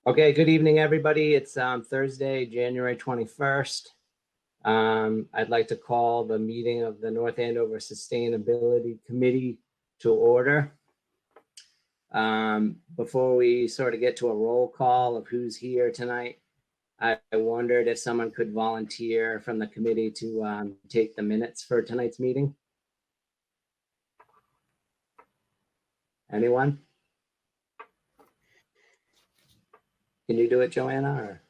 Okay, good evening, everybody. It's Thursday, January 21st. I'd like to call the meeting of the North Andover Sustainability Committee to order. Before we sort of get to a roll call of who's here tonight, I wondered if someone could volunteer from the committee to take the minutes for tonight's meeting. Anyone? Can you do it, Joanna? Or?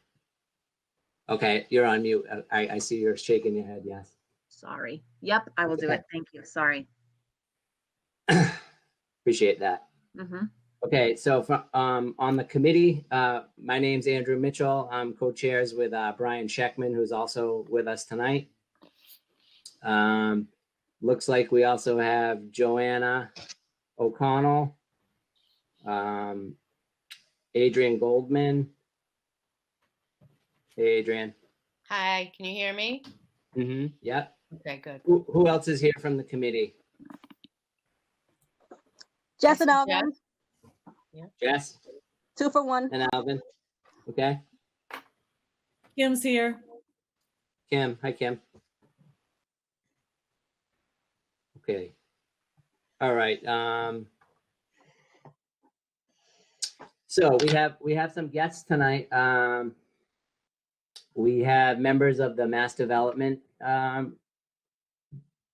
Okay, you're on mute. I see you're shaking your head, yes. Sorry. Yep, I will do it. Thank you. Sorry. Appreciate that. Mm-hmm. Okay, so on the committee, my name's Andrew Mitchell. I'm co-chairs with Brian Scheckman, who's also with us tonight. Looks like we also have Joanna O'Connell, Adrian Goldman. Hey, Adrian. Hi, can you hear me? Mm-hmm. Yep. Okay, good. Who else is here from the committee? Jess and Alvin. Yeah. Jess 2 for 1. and Alvin. Okay. Kim's here. Kim. Hi, Kim. Okay. All right. So we have some guests tonight. We have members of the Mass Development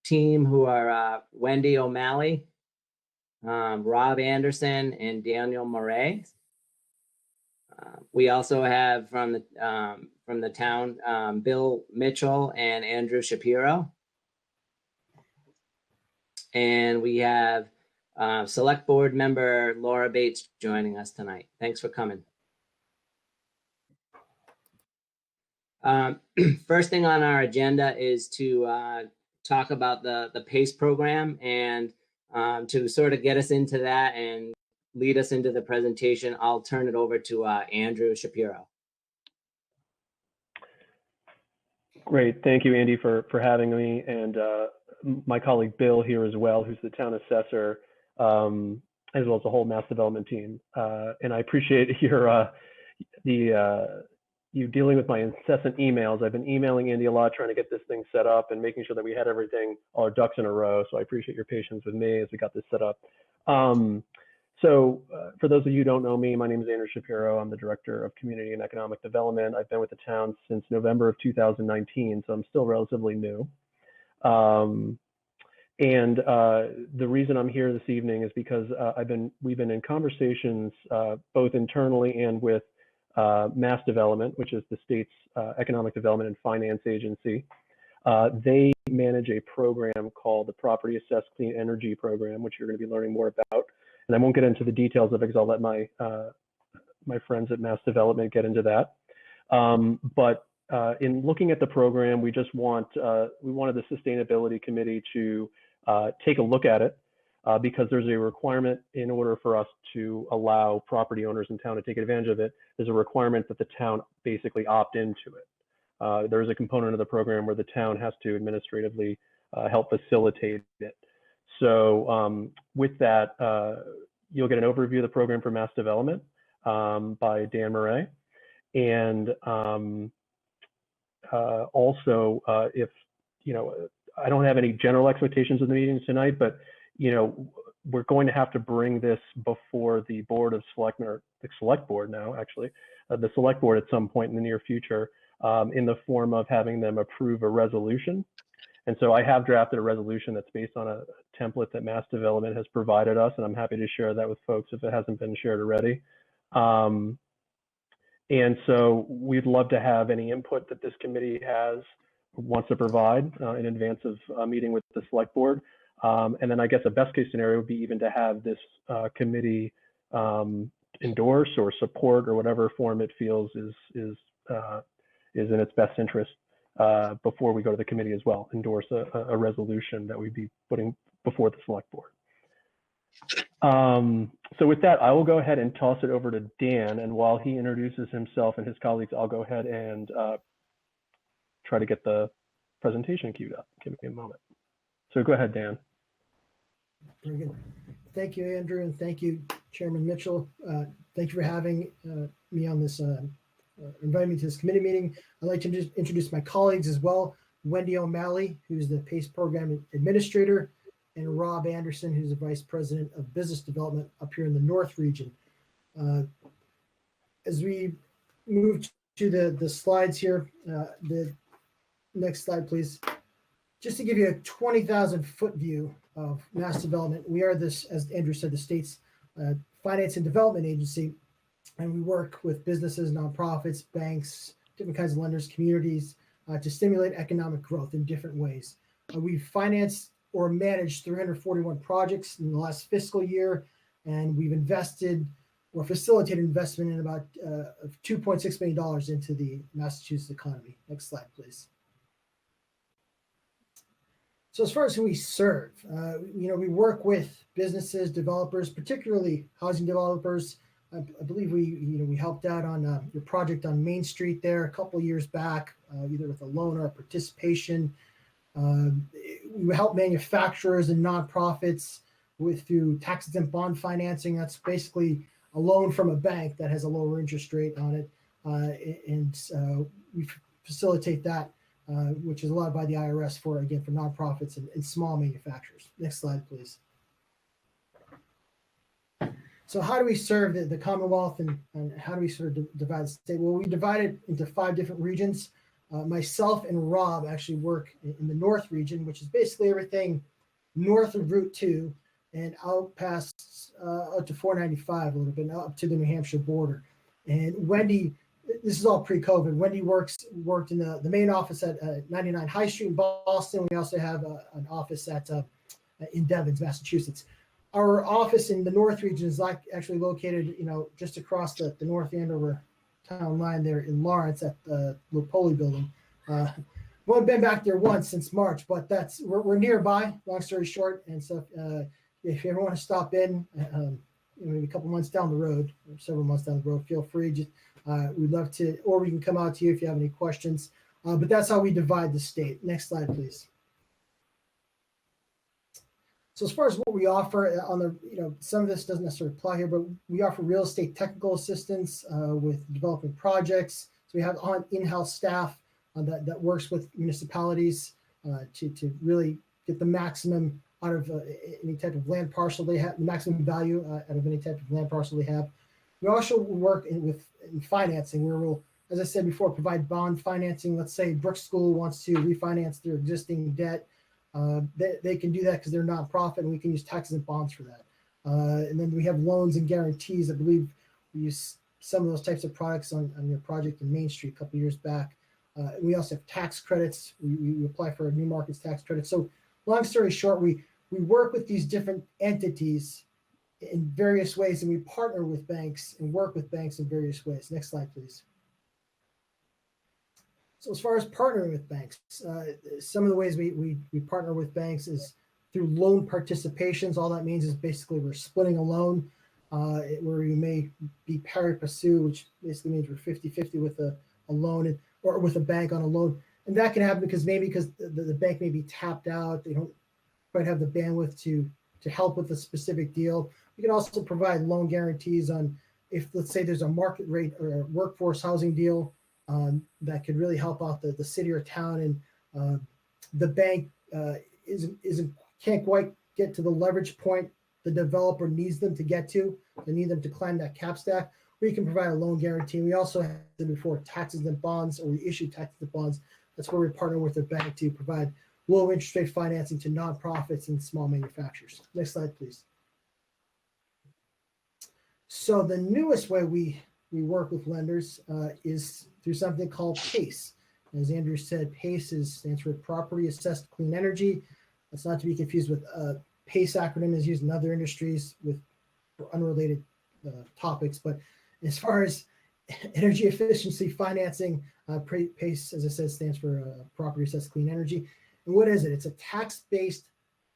team who are Wendy O'Malley, Rob Anderson, and Daniel Murray. We also have from the town Bill Mitchell and Andrew Shapiro, and we have Select Board member Laura Bates joining us tonight. Thanks for coming. First thing on our agenda is to talk about the PACE program, and to sort of get us into that and lead us into the presentation, I'll turn it over to Andrew Shapiro. Great, thank you, Andy, for having me, and my colleague Bill here as well, who's the town assessor, as well as the whole Mass Development team. And I appreciate you dealing with my incessant emails. I've been emailing Andy a lot, trying to get this thing set up and making sure that we had everything, all our ducks in a row. So I appreciate your patience with me as we got this set up. So for those of you who don't know me, my name is Andrew Shapiro. I'm the Director of Community and Economic Development. I've been with the town since November of 2019, so I'm still relatively new. And the reason I'm here this evening is because we've been in conversations both internally and with Mass Development, which is the state's economic development and finance agency. They manage a program called the Property Assessed Clean Energy Program, which you're going to be learning more about. And I won't get into the details of it because I'll let my friends at Mass Development get into that. But in looking at the program, we wanted the Sustainability Committee to take a look at it. Because there's a requirement in order for us to allow property owners in town to take advantage of it, there's a requirement that the town basically opt into it. There's a component of the program where the town has to administratively help facilitate it. So with that, you'll get an overview of the program for Mass Development by Dan Murray. And also, if, I don't have any general expectations of the meetings tonight, but we're going to have to bring this before the Board of Selectmen, or the Select Board now, actually, the Select Board at some point in the near future, in the form of having them approve a resolution. And so I have drafted a resolution that's based on a template that Mass Development has provided us, and I'm happy to share that with folks if it hasn't been shared already. And so we'd love to have any input that this committee wants to provide in advance of a meeting with the Select Board. And then I guess a best case scenario would be even to have this committee endorse or support, or whatever form it feels is in its best interest before we go to the committee as well, endorse a resolution that we'd be putting before the Select Board. So with that, I will go ahead and toss it over to Dan, and while he introduces himself and his colleagues, I'll go ahead and try to get the presentation queued up. Give me a moment. So go ahead, Dan. Very good. Thank you, Andrew, and thank you, Chairman Mitchell. Thank you for having me on this, inviting me to this committee meeting. I'd like to just introduce my colleagues as well. Wendy O'Malley, who's the PACE Program Administrator, and Rob Anderson, who's the Vice President of Business Development up here in the North Region. As we move to the slides here, the next slide, please. Just to give you a 20,000 foot view of mass development, we are this, as Andrew said, the state's finance and development agency, and we work with businesses, nonprofits, banks, different kinds of lenders, communities to stimulate economic growth in different ways. We've financed or managed 341 projects in the last fiscal year, and we've invested or facilitated investment in about $2.6 million into the Massachusetts economy. Next slide, please. So as far as who we serve, we work with businesses, developers, particularly housing developers. I believe we helped out on your project on Main Street there a couple of years back, either with a loan or a participation. We help manufacturers and nonprofits through tax-exempt bond financing. That's basically a loan from a bank that has a lower interest rate on it, and we facilitate that. Which is allowed by the IRS for nonprofits and small manufacturers. Next slide, please. So how do we serve the Commonwealth and how do we sort of divide the state? Well, we divide it into 5 different regions. Myself and Rob actually work in the North region, which is basically everything north of Route 2 and out past up to 495 a little bit, up to the New Hampshire border. And Wendy, this is all pre-COVID. Wendy worked in the main office at 99 High Street in Boston. We also have an office in Devens, Massachusetts. Our office in the North region is actually located, just across the North Andover town line there in Lawrence at the Lopoli building. We haven't been back there once since March, but we're nearby. Long story short, and so if you ever want to stop in, maybe a couple months down the road, or several months down the road, feel free. We'd love to, or we can come out to you if you have any questions. But that's how we divide the state. Next slide, please. So as far as what we offer on the, some of this doesn't necessarily apply here, but we offer real estate technical assistance with developing projects. So we have in-house staff that works with municipalities to really get the maximum out of any type of land parcel they have, the maximum value out of any type of land parcel they have. We also work in financing, where we'll, as I said before, provide bond financing. Let's say Brook School wants to refinance their existing debt. They can do that because they're a nonprofit, and we can use taxes and bonds for that. And then we have loans and guarantees. I believe we use some of those types of products on your project in Main Street a couple of years back. We also have tax credits. We apply for a new markets tax credit. So long story short, we work with these different entities in various ways, and we partner with banks and work with banks in various ways. Next slide, please. So as far as partnering with banks, some of the ways we partner with banks is through loan participations. All that means is basically we're splitting a loan where you may be pari passu, which basically means we're 50-50 with a loan or with a bank on a loan. And that can happen because the bank may be tapped out. They don't quite have the bandwidth to help with a specific deal. We can also provide loan guarantees on if, let's say, there's a market rate or a workforce housing deal that could really help out the city or town, and the bank can't quite get to the leverage point the developer needs them to get to. They need them to climb that cap stack. We can provide a loan guarantee. We also have before taxes and bonds, or we issue taxes and bonds. That's where we partner with the bank to provide low interest rate financing to nonprofits and small manufacturers. Next slide, please. So the newest way we work with lenders is through something called PACE. As Andrew said, PACE stands for Property Assessed Clean Energy. That's not to be confused with PACE acronym is used in other industries for unrelated topics. But as far as energy efficiency financing, PACE, as I said, stands for Property Assessed Clean Energy. And what is it? It's a tax-based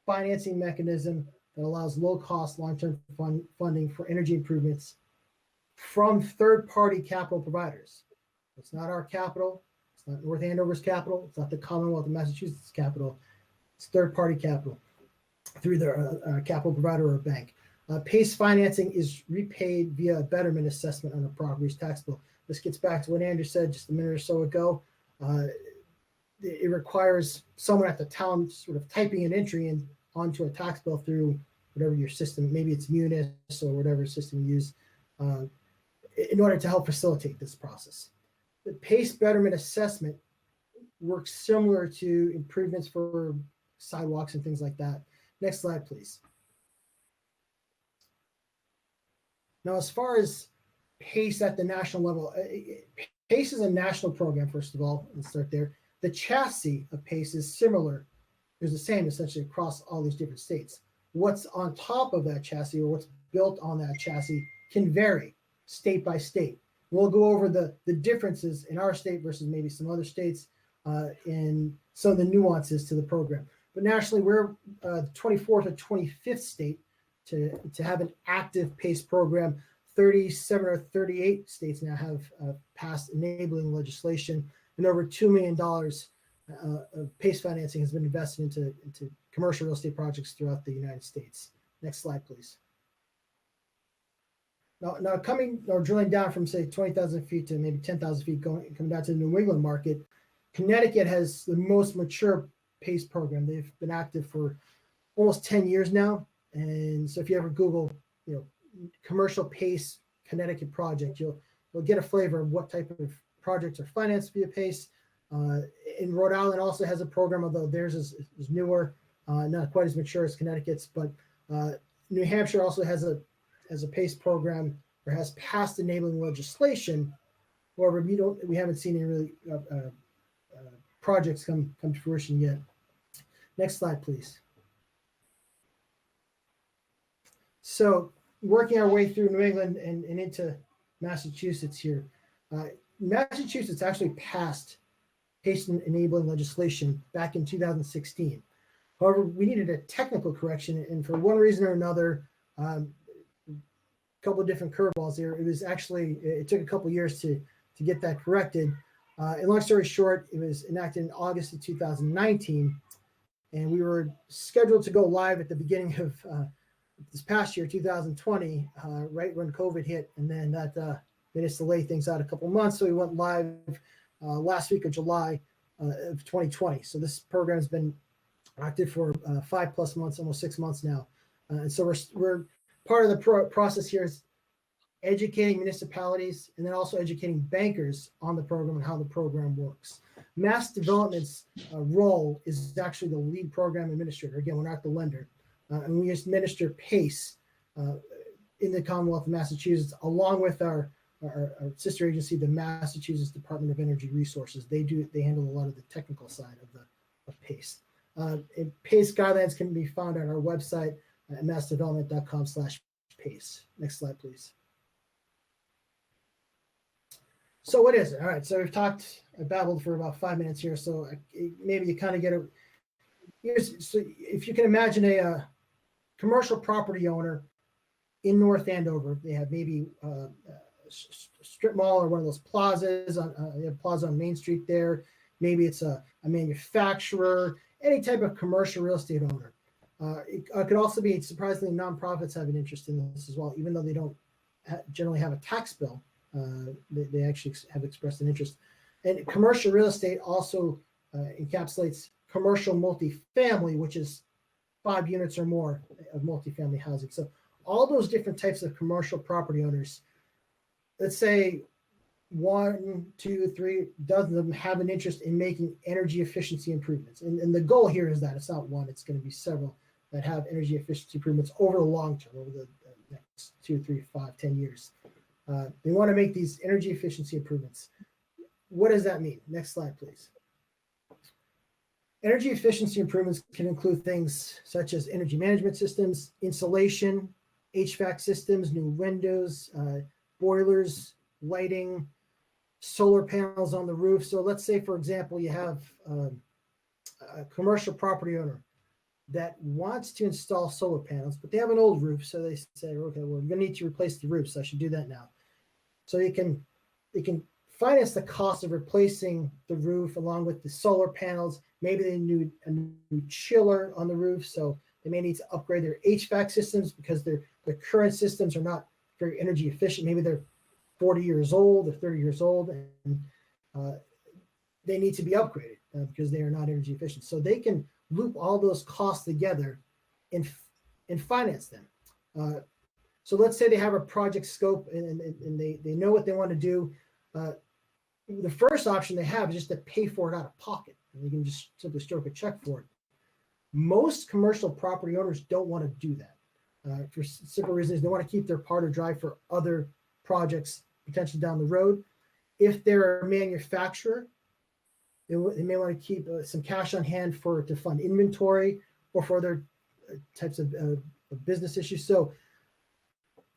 financing mechanism that allows low-cost, long-term funding for energy improvements from third-party capital providers. It's not our capital. It's not North Andover's capital. It's not the Commonwealth of Massachusetts' capital. It's third-party capital through their capital provider or bank. PACE financing is repaid via a betterment assessment on a property's tax bill. This gets back to what Andrew said just a minute or so ago. It requires someone at the town sort of typing an entry in onto a tax bill through whatever your system, maybe it's Munis or whatever system you use, in order to help facilitate this process. The PACE betterment assessment works similar to improvements for sidewalks and things like that. Next slide, please. Now, as far as PACE at the national level, PACE is a national program, first of all. Let's start there. The chassis of PACE is similar. It's the same essentially across all these different states. What's on top of that chassis or what's built on that chassis can vary state by state. We'll go over the differences in our state versus maybe some other states and some of the nuances to the program. But nationally, we're the 24th or 25th state to have an active PACE program. 37 or 38 states now have passed enabling legislation, and over $2 million of PACE financing has been invested into commercial real estate projects throughout the United States. Next slide, please. Now coming or drilling down from say 20,000 feet to maybe 10,000 feet, coming down to the New England market, Connecticut has the most mature PACE program. They've been active for almost 10 years now. And so if you ever Google, commercial PACE Connecticut project, you'll get a flavor of what type of projects are financed via PACE. In Rhode Island also has a program, although theirs is newer, not quite as mature as Connecticut's, but New Hampshire also has a PACE program or has passed enabling legislation. However, we haven't seen any really projects come to fruition yet. Next slide, please. So working our way through New England and into Massachusetts here. Massachusetts actually passed PACE enabling legislation back in 2016. However, we needed a technical correction, and for one reason or another, a couple of different curveballs there. It took a couple of years to get that corrected. And long story short, it was enacted in August of 2019, and we were scheduled to go live at the beginning of this past year, 2020, right when COVID hit, and then that made us delay things out a couple months. So we went live last week of July of 2020. So this program has been active for 5+ months, almost 6 months now. And so we're part of the process here is educating municipalities and then also educating bankers on the program and how the program works. Mass Development's role is actually the lead program administrator. Again, we're not the lender. And we administer PACE in the Commonwealth of Massachusetts, along with our sister agency, the Massachusetts Department of Energy Resources. They handle a lot of the technical side of PACE. And PACE guidelines can be found on our website at massdevelopment.com/PACE. Next slide, please. So what is it? All right, so I babbled for about 5 minutes here, so maybe you kind of get so if you can imagine a commercial property owner in North Andover, they have maybe a strip mall or one of those plazas. They have a plaza on Main Street there. Maybe it's a manufacturer, any type of commercial real estate owner. It could also be, surprisingly, nonprofits have an interest in this as well, even though they don't generally have a tax bill. They actually have expressed an interest. And commercial real estate also encapsulates commercial multifamily, which is 5 units or more of multifamily housing. So all those different types of commercial property owners, let's say 1, 2, 3 dozen of them have an interest in making energy efficiency improvements. And the goal here is that it's not one, it's going to be several that have energy efficiency improvements over the long term, over the next 2, 3, 5, 10 years. They want to make these energy efficiency improvements. What does that mean? Next slide, please. Energy efficiency improvements can include things such as energy management systems, insulation, HVAC systems, new windows, boilers, lighting, solar panels on the roof. So let's say, for example, you have a commercial property owner that wants to install solar panels, but they have an old roof. So they say, okay, well, we're going to need to replace the roof, so I should do that now. So they can finance the cost of replacing the roof along with the solar panels. Maybe they need a new chiller on the roof, so they may need to upgrade their HVAC systems because they're the current systems are not very energy efficient. Maybe they're 40 years old or 30 years old, and they need to be upgraded because they are not energy efficient. So they can loop all those costs together and finance them. So let's say they have a project scope and they know what they want to do. The first option they have is just to pay for it out of pocket, and they can just simply stroke a check for it. Most commercial property owners don't want to do that for simple reasons. They want to keep their powder dry for other projects potentially down the road. If they're a manufacturer, they may want to keep some cash on hand to fund inventory or for other types of business issues. So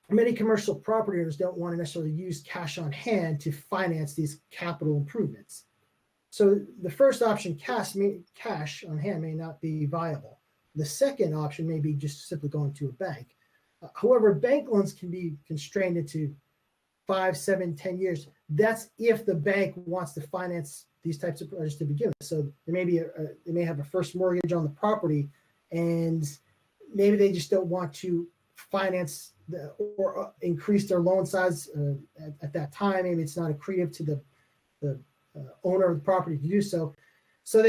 many commercial property owners don't want to necessarily use cash on hand to finance these capital improvements. So the first option, cash on hand, may not be viable. The second option may be just simply going to a bank. However, bank loans can be constrained into 5, 7, 10 years. That's if the bank wants to finance these types of projects to begin with. So there may they may have a first mortgage on the property, and maybe they just don't want to finance or increase their loan size at that time. Maybe it's not accretive to the owner of the property to do so. So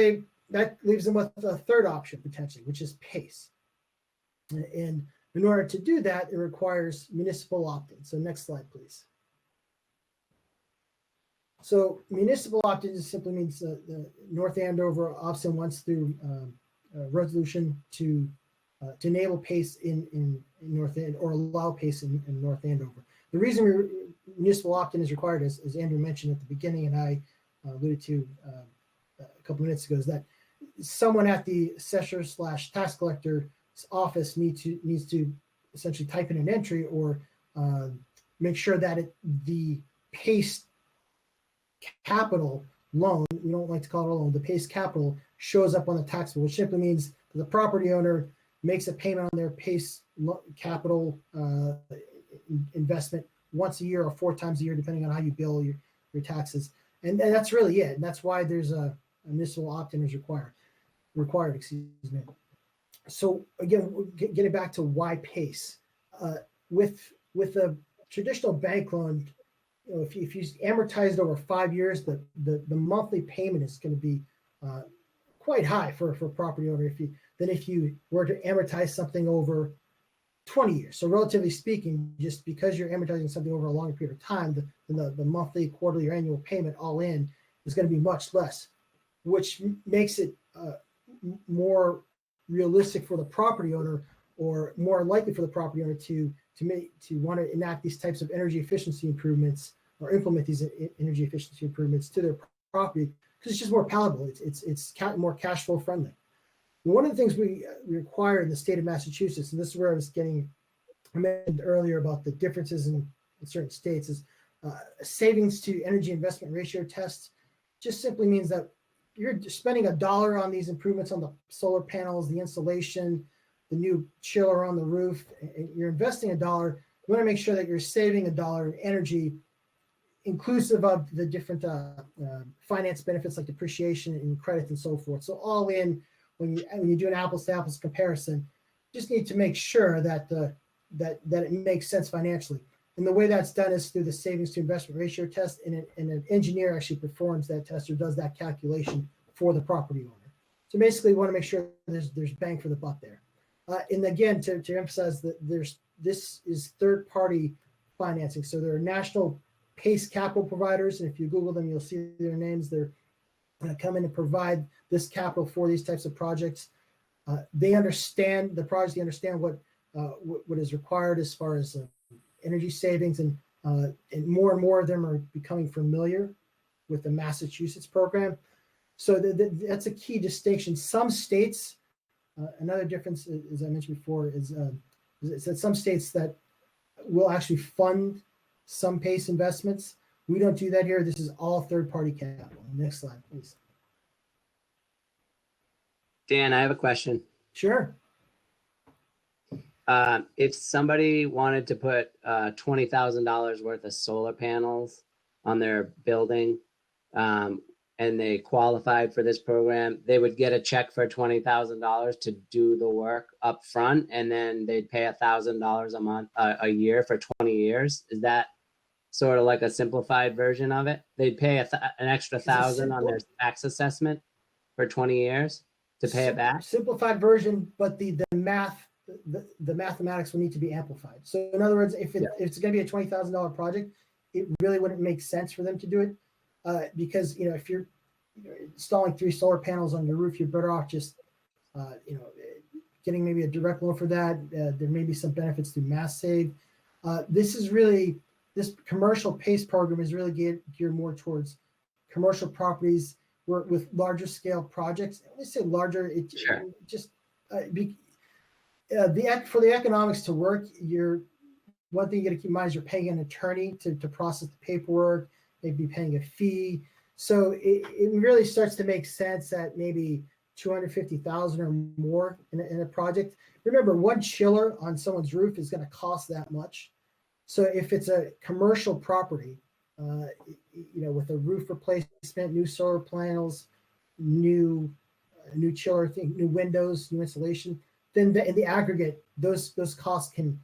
that leaves them with a third option potentially, which is PACE. And in order to do that, it requires municipal opt-in. So next slide, please. So municipal opt-in just simply means the North Andover often wants through a resolution to enable PACE in North End or allow PACE in North Andover. The reason municipal opt-in is required, as Andrew mentioned at the beginning, and I alluded to a couple minutes ago, is that someone at the assessor/tax collector's office needs to essentially type in an entry or make sure that the PACE capital loan, we don't like to call it a loan, the PACE capital shows up on the tax bill, which simply means the property owner makes a payment on their PACE capital investment once a year or 4 times a year, depending on how you bill your taxes. And that's really it. And that's why there's a municipal opt-in is required, excuse me. So again, getting back to why PACE, with a traditional bank loan, if you amortize it over 5 years, the monthly payment is going to be quite high for a property owner than if you were to amortize something over 20 years. So relatively speaking, just because you're amortizing something over a longer period of time, the monthly, quarterly, or annual payment all in is going to be much less, which makes it more realistic for the property owner, or more likely for the property owner to want to enact these types of energy efficiency improvements or implement these energy efficiency improvements to their property, because it's just more palatable. It's more cash flow friendly. One of the things we require in the state of Massachusetts, and this is where I mentioned earlier about the differences in certain states, is savings to energy investment ratio test. Just simply means that you're spending $1 on these improvements on the solar panels, the insulation, the new chiller on the roof, and you're investing $1. You want to make sure that you're saving $1 in energy, inclusive of the different finance benefits like depreciation and credit and so forth. So all in, when you do an apples to apples comparison, just need to make sure that it makes sense financially. And the way that's done is through the savings to investment ratio test, and an engineer actually performs that test or does that calculation for the property owner. So basically, we want to make sure there's bang for the buck there. And again, to emphasize that this is third-party financing. So there are NationalPACE capital providers, and if you Google them, you'll see their names. They're going to come in and provide this capital for these types of projects. They understand the project. They understand what is required as far as energy savings, and more of them are becoming familiar with the Massachusetts program. So that's a key distinction. Some states, another difference, as I mentioned before, is that some states that will actually fund some PACE investments. We don't do that here. This is all third-party capital. Next slide, please. Dan, I have a question. Sure. If somebody wanted to put $20,000 worth of solar panels on their building, and and they qualified for this program, they would get a check for $20,000 to do the work up front, and then they'd pay $1,000 a month, a year for 20 years. Is that sort of like a simplified version of it? They'd pay an extra $1,000 on their tax assessment for 20 years to pay it back? Simplified version, but the math, the mathematics will need to be amplified. So in other words, if it's going to be a $20,000 project, it really wouldn't make sense for them to do it because, you know, if you're installing 3 solar panels on your roof, you're better off just, getting maybe a direct loan for that. There may be some benefits through mass save. This commercial PACE program is really geared more towards commercial properties with larger scale projects. When I say larger, for the economics to work, one thing you got to keep in mind is you're paying an attorney to process the paperwork, maybe paying a fee. So it really starts to make sense at maybe $250,000 or more in a project. Remember, one chiller on someone's roof is going to cost that much. So if it's a commercial property, with a roof replacement, new solar panels, new chiller, new windows, new insulation, then in the aggregate, those costs can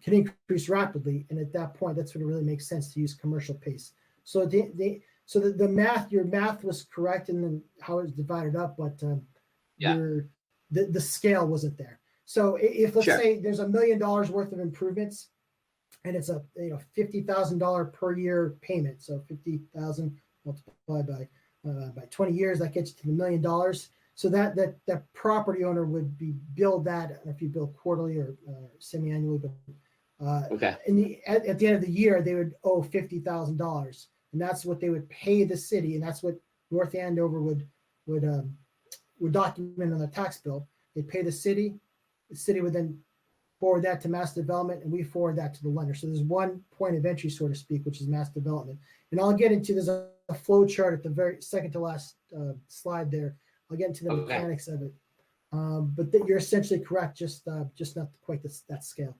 increase rapidly. And at that point, that's when it really makes sense to use commercial PACE. So the math, your math was correct in then how it's divided up, but the scale wasn't there. So if let's say there's $1 million worth of improvements, and it's a $50,000 per year payment, so 50,000 multiplied by 20 years, that gets you to $1 million. So that property owner would be billed that. I don't know if you bill quarterly or semi-annually, but at the end of the year they would owe $50,000, and that's what they would pay the city, and that's what North Andover would document on the tax bill. They pay the city. The city would then forward that to mass development, and we forward that to the lender. So there's one point of entry, so to speak, which is mass development. And I'll get into, there's a flow chart at the very second to last slide there. I'll get into the mechanics of it. But you're essentially correct, just not quite that scale.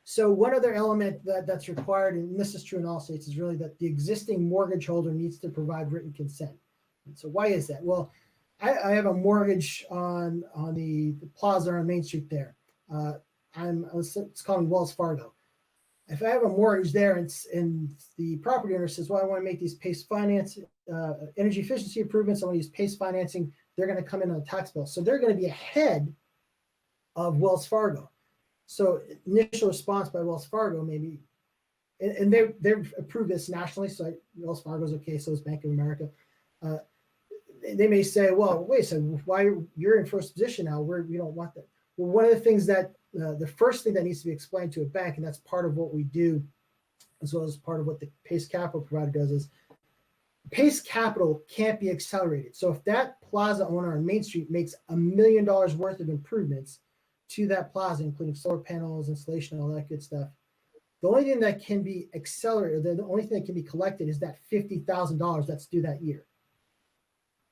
So one other element that's required, and this is true in all states, is really that the existing mortgage holder needs to provide written consent. And so why is that? Well, I have a mortgage on the plaza on Main Street there. It's called Wells Fargo. If I have a mortgage there and the property owner says, well, I want to make these PACE finance, energy efficiency improvements, I want to use PACE financing, they're going to come in on a tax bill. So they're going to be ahead of Wells Fargo. So initial response by Wells Fargo maybe, and they've approved this nationally, so Wells Fargo's okay, so is Bank of America. They may say, well, wait a second, why you're in first position now, we don't want that. Well, one of the things that the first thing that needs to be explained to a bank, and that's part of what we do, as well as part of what the PACE capital provider does, is PACE capital can't be accelerated. So if that plaza owner on Main Street makes $1 million worth of improvements to that plaza, including solar panels, installation, all that good stuff, the only thing that can be accelerated, or the only thing that can be collected, is that $50,000 that's due that year,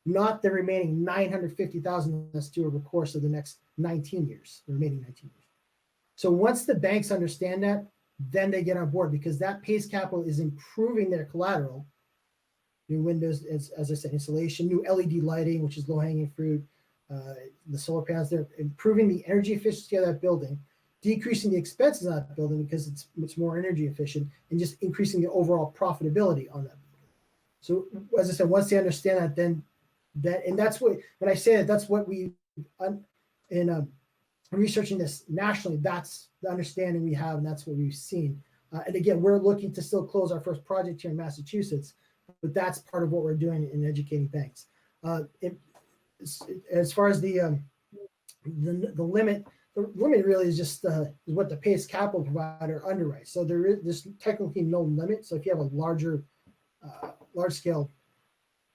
not the remaining $950,000 that's due over the course of the next 19 years, the remaining 19 years. So once the banks understand that, then they get on board, because that PACE capital is improving their collateral. New windows, as I said, insulation, new LED lighting, which is low-hanging fruit, the solar panels, they're improving the energy efficiency of that building, decreasing the expenses on that building because it's much more energy efficient, and just increasing the overall profitability on that building. So as I said, once they understand that, then and that's what, when I say that, that's what we, in researching this nationally, that's the understanding we have, and that's what we've seen. And again, we're looking to still close our first project here in Massachusetts, but that's part of what we're doing in educating banks. As far as the limit really is just is what the PACE capital provider underwrites. So there's technically no limit. So if you have a larger scale,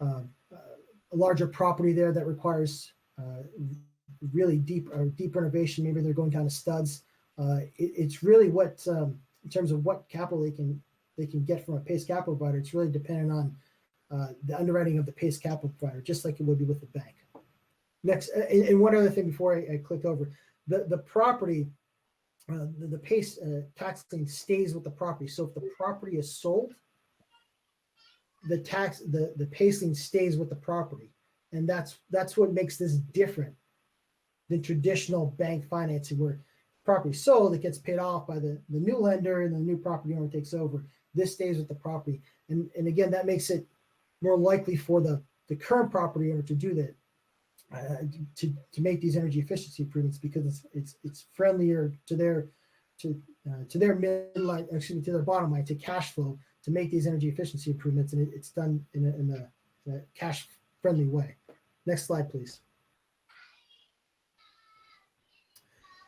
a larger property there that requires really deep renovation, maybe they're going down to studs. It's really what, in terms of what capital they can get from a PACE capital provider, it's really dependent on the underwriting of the PACE capital provider, just like it would be with the bank. Next, and one other thing before I click over, the property, the PACE tax thing stays with the property. So if the property is sold, the PACE lien stays with the property. And that's what makes this different than traditional bank financing, where property sold, it gets paid off by the new lender and the new property owner takes over. This stays with the property. And again, that makes it more likely for the current property owner to do that, to make these energy efficiency improvements, because it's friendlier to their midline, excuse me, to their bottom line, to cash flow, to make these energy efficiency improvements, and it's done in a cash friendly way. Next slide, please.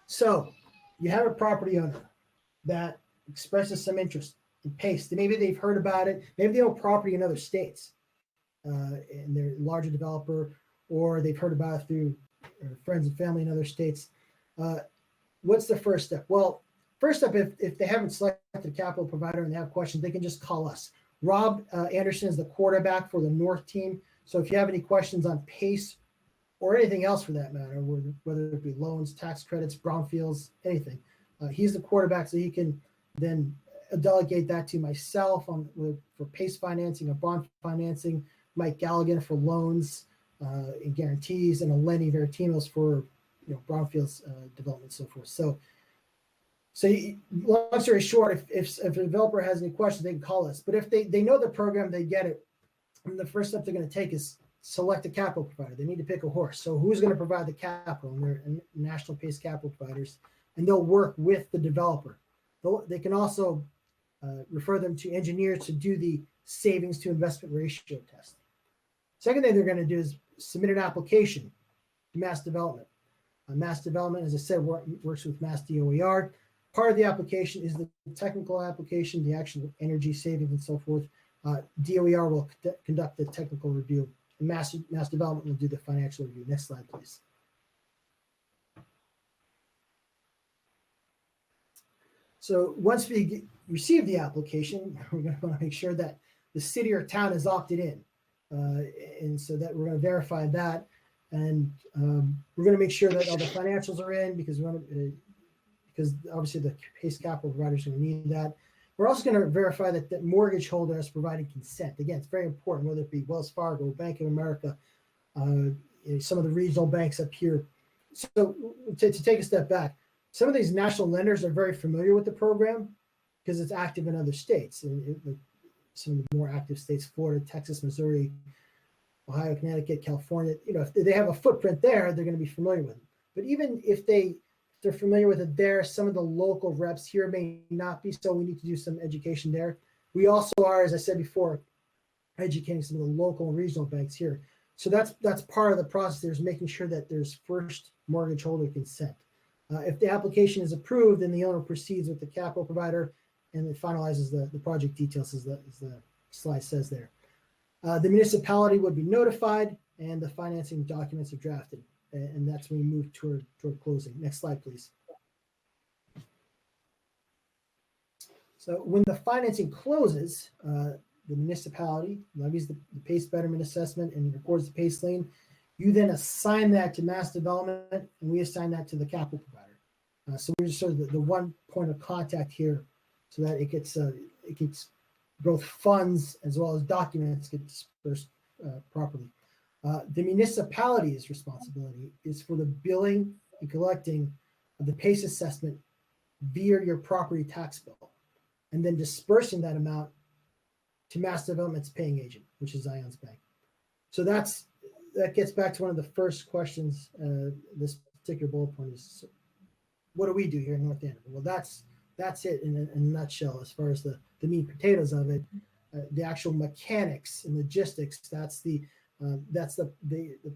So you have a property owner that expresses some interest in PACE. Maybe they've heard about it. Maybe they own property in other states, and they're a larger developer, or they've heard about it through friends and family in other states. What's the first step? Well, first step, if they haven't selected a capital provider and they have questions, they can just call us. Rob Anderson is the quarterback for the North team. So if you have any questions on PACE or anything else for that matter, whether it be loans, tax credits, brownfields, anything, he's the quarterback, so he can then delegate that to myself for PACE financing or bond financing, Mike Galligan for loans and guarantees, and Eleni Vertinos for brownfields development, and so forth. So long story short, if a developer has any questions, they can call us. But if they know the program, they get it, and the first step they're going to take is select a capital provider. They need to pick a horse. So who's going to provide the capital? And they're NationalPACE capital providers, and they'll work with the developer. They can also refer them to engineers to do the savings to investment ratio test. Second thing they're going to do is submit an application to Mass Development. Mass Development, as I said, works with Mass DOER. Part of the application is the technical application, the actual energy savings and so forth. DOER will conduct the technical review, and Mass Development will do the financial review. Next slide, please. So once we receive the application, we're going to want to make sure that the city or town is opted in. And so that we're going to verify that. And we're going to make sure that all the financials are in, because obviously the PACE capital providers are going to need that. We're also going to verify that the mortgage holder has provided consent. Again, it's very important, whether it be Wells Fargo, Bank of America, some of the regional banks up here. So to take a step back, some of these national lenders are very familiar with the program because it's active in other states. Some of the more active states, Florida, Texas, Missouri, Ohio, Connecticut, California, if they have a footprint there, they're going to be familiar with it. But even if they're familiar with it there, some of the local reps here may not be, so we need to do some education there. We also are, as I said before, educating some of the local and regional banks here. So that's part of the process. There's making sure that there's first mortgage holder consent. If the application is approved, then the owner proceeds with the capital provider and it finalizes the project details, as the slide says there. The municipality would be notified and the financing documents are drafted. And that's when we move toward closing. Next slide, please. So when the financing closes, the municipality levies the PACE betterment assessment and records the PACE lien. You then assign that to Mass Development, and we assign that to the capital provider. So we're just sort of the one point of contact here, so that it gets both funds as well as documents get dispersed properly. The municipality's responsibility is for the billing and collecting of the PACE assessment via your property tax bill, and then dispersing that amount to Mass Development's paying agent, which is Zions Bank. So that gets back to one of the first questions. This particular bullet point is, what do we do here in North Andover? Well, that's it in a nutshell as far as the meat and potatoes of it. The actual mechanics and logistics, that's the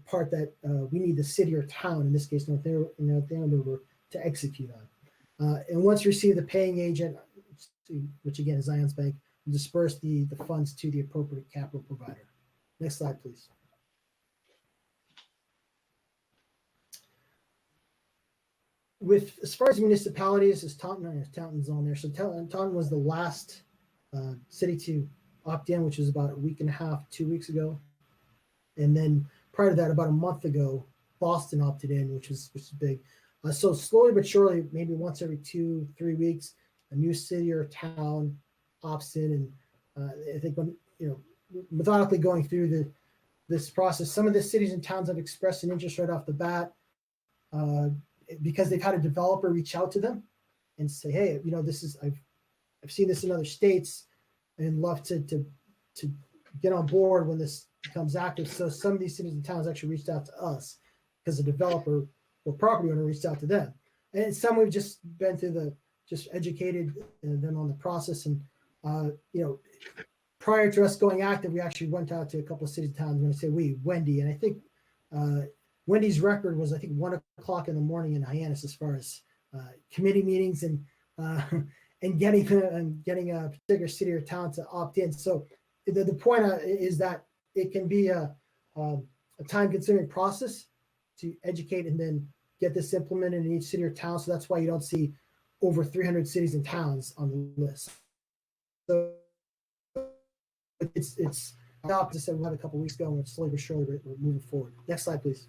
part that we need the city or town, in this case North Andover, to execute on. And once you receive the paying agent, which again is Zions Bank, we'll disperse the funds to the appropriate capital provider. Next slide, please. As far as municipalities, is Taunton's on there. So Taunton was the last city to opt in, which was about a week and a half, 2 weeks ago. And then prior to that, about a month ago, Boston opted in, which is big. So slowly but surely, maybe once every 2-3 weeks, a new city or town opts in. And I think when methodically going through this process. Some of the cities and towns have expressed an interest right off the bat because they've had a developer reach out to them and say, hey, this is I've seen this in other states and love to get on board when this becomes active. So some of these cities and towns actually reached out to us because the developer or property owner reached out to them. And some we've just been through just educated them on the process. And, prior to us going active, we actually went out to a couple of cities and towns. When I say we, Wendy, and I think Wendy's record was, 1 o'clock in the morning in Hyannis as far as committee meetings and getting a particular city or town to opt in. So the point is that it can be a time-consuming process to educate and then get this implemented in each city or town. So that's why you don't see over 300 cities and towns on the list. So it's the opposite we had a couple of weeks ago, and it's slowly but surely we're moving forward. Next slide, please.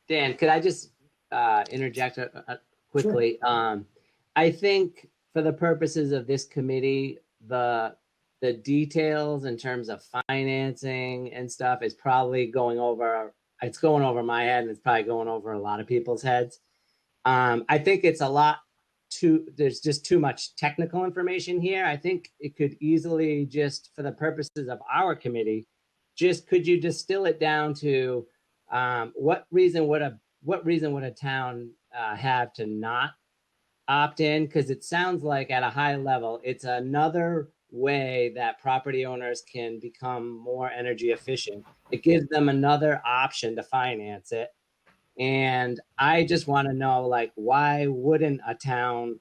Dan, could I just interject quickly? Sure. I think for the purposes of this committee, the details in terms of financing and stuff is probably going over my head, and it's probably going over a lot of people's heads. I think it's there's just too much technical information here. I think it could easily just, for the purposes of our committee, could you distill it down to what reason would a town have to not opt in? Because it sounds like at a high level, it's another way that property owners can become more energy efficient. It gives them another option to finance it. And I just want to know, why wouldn't a town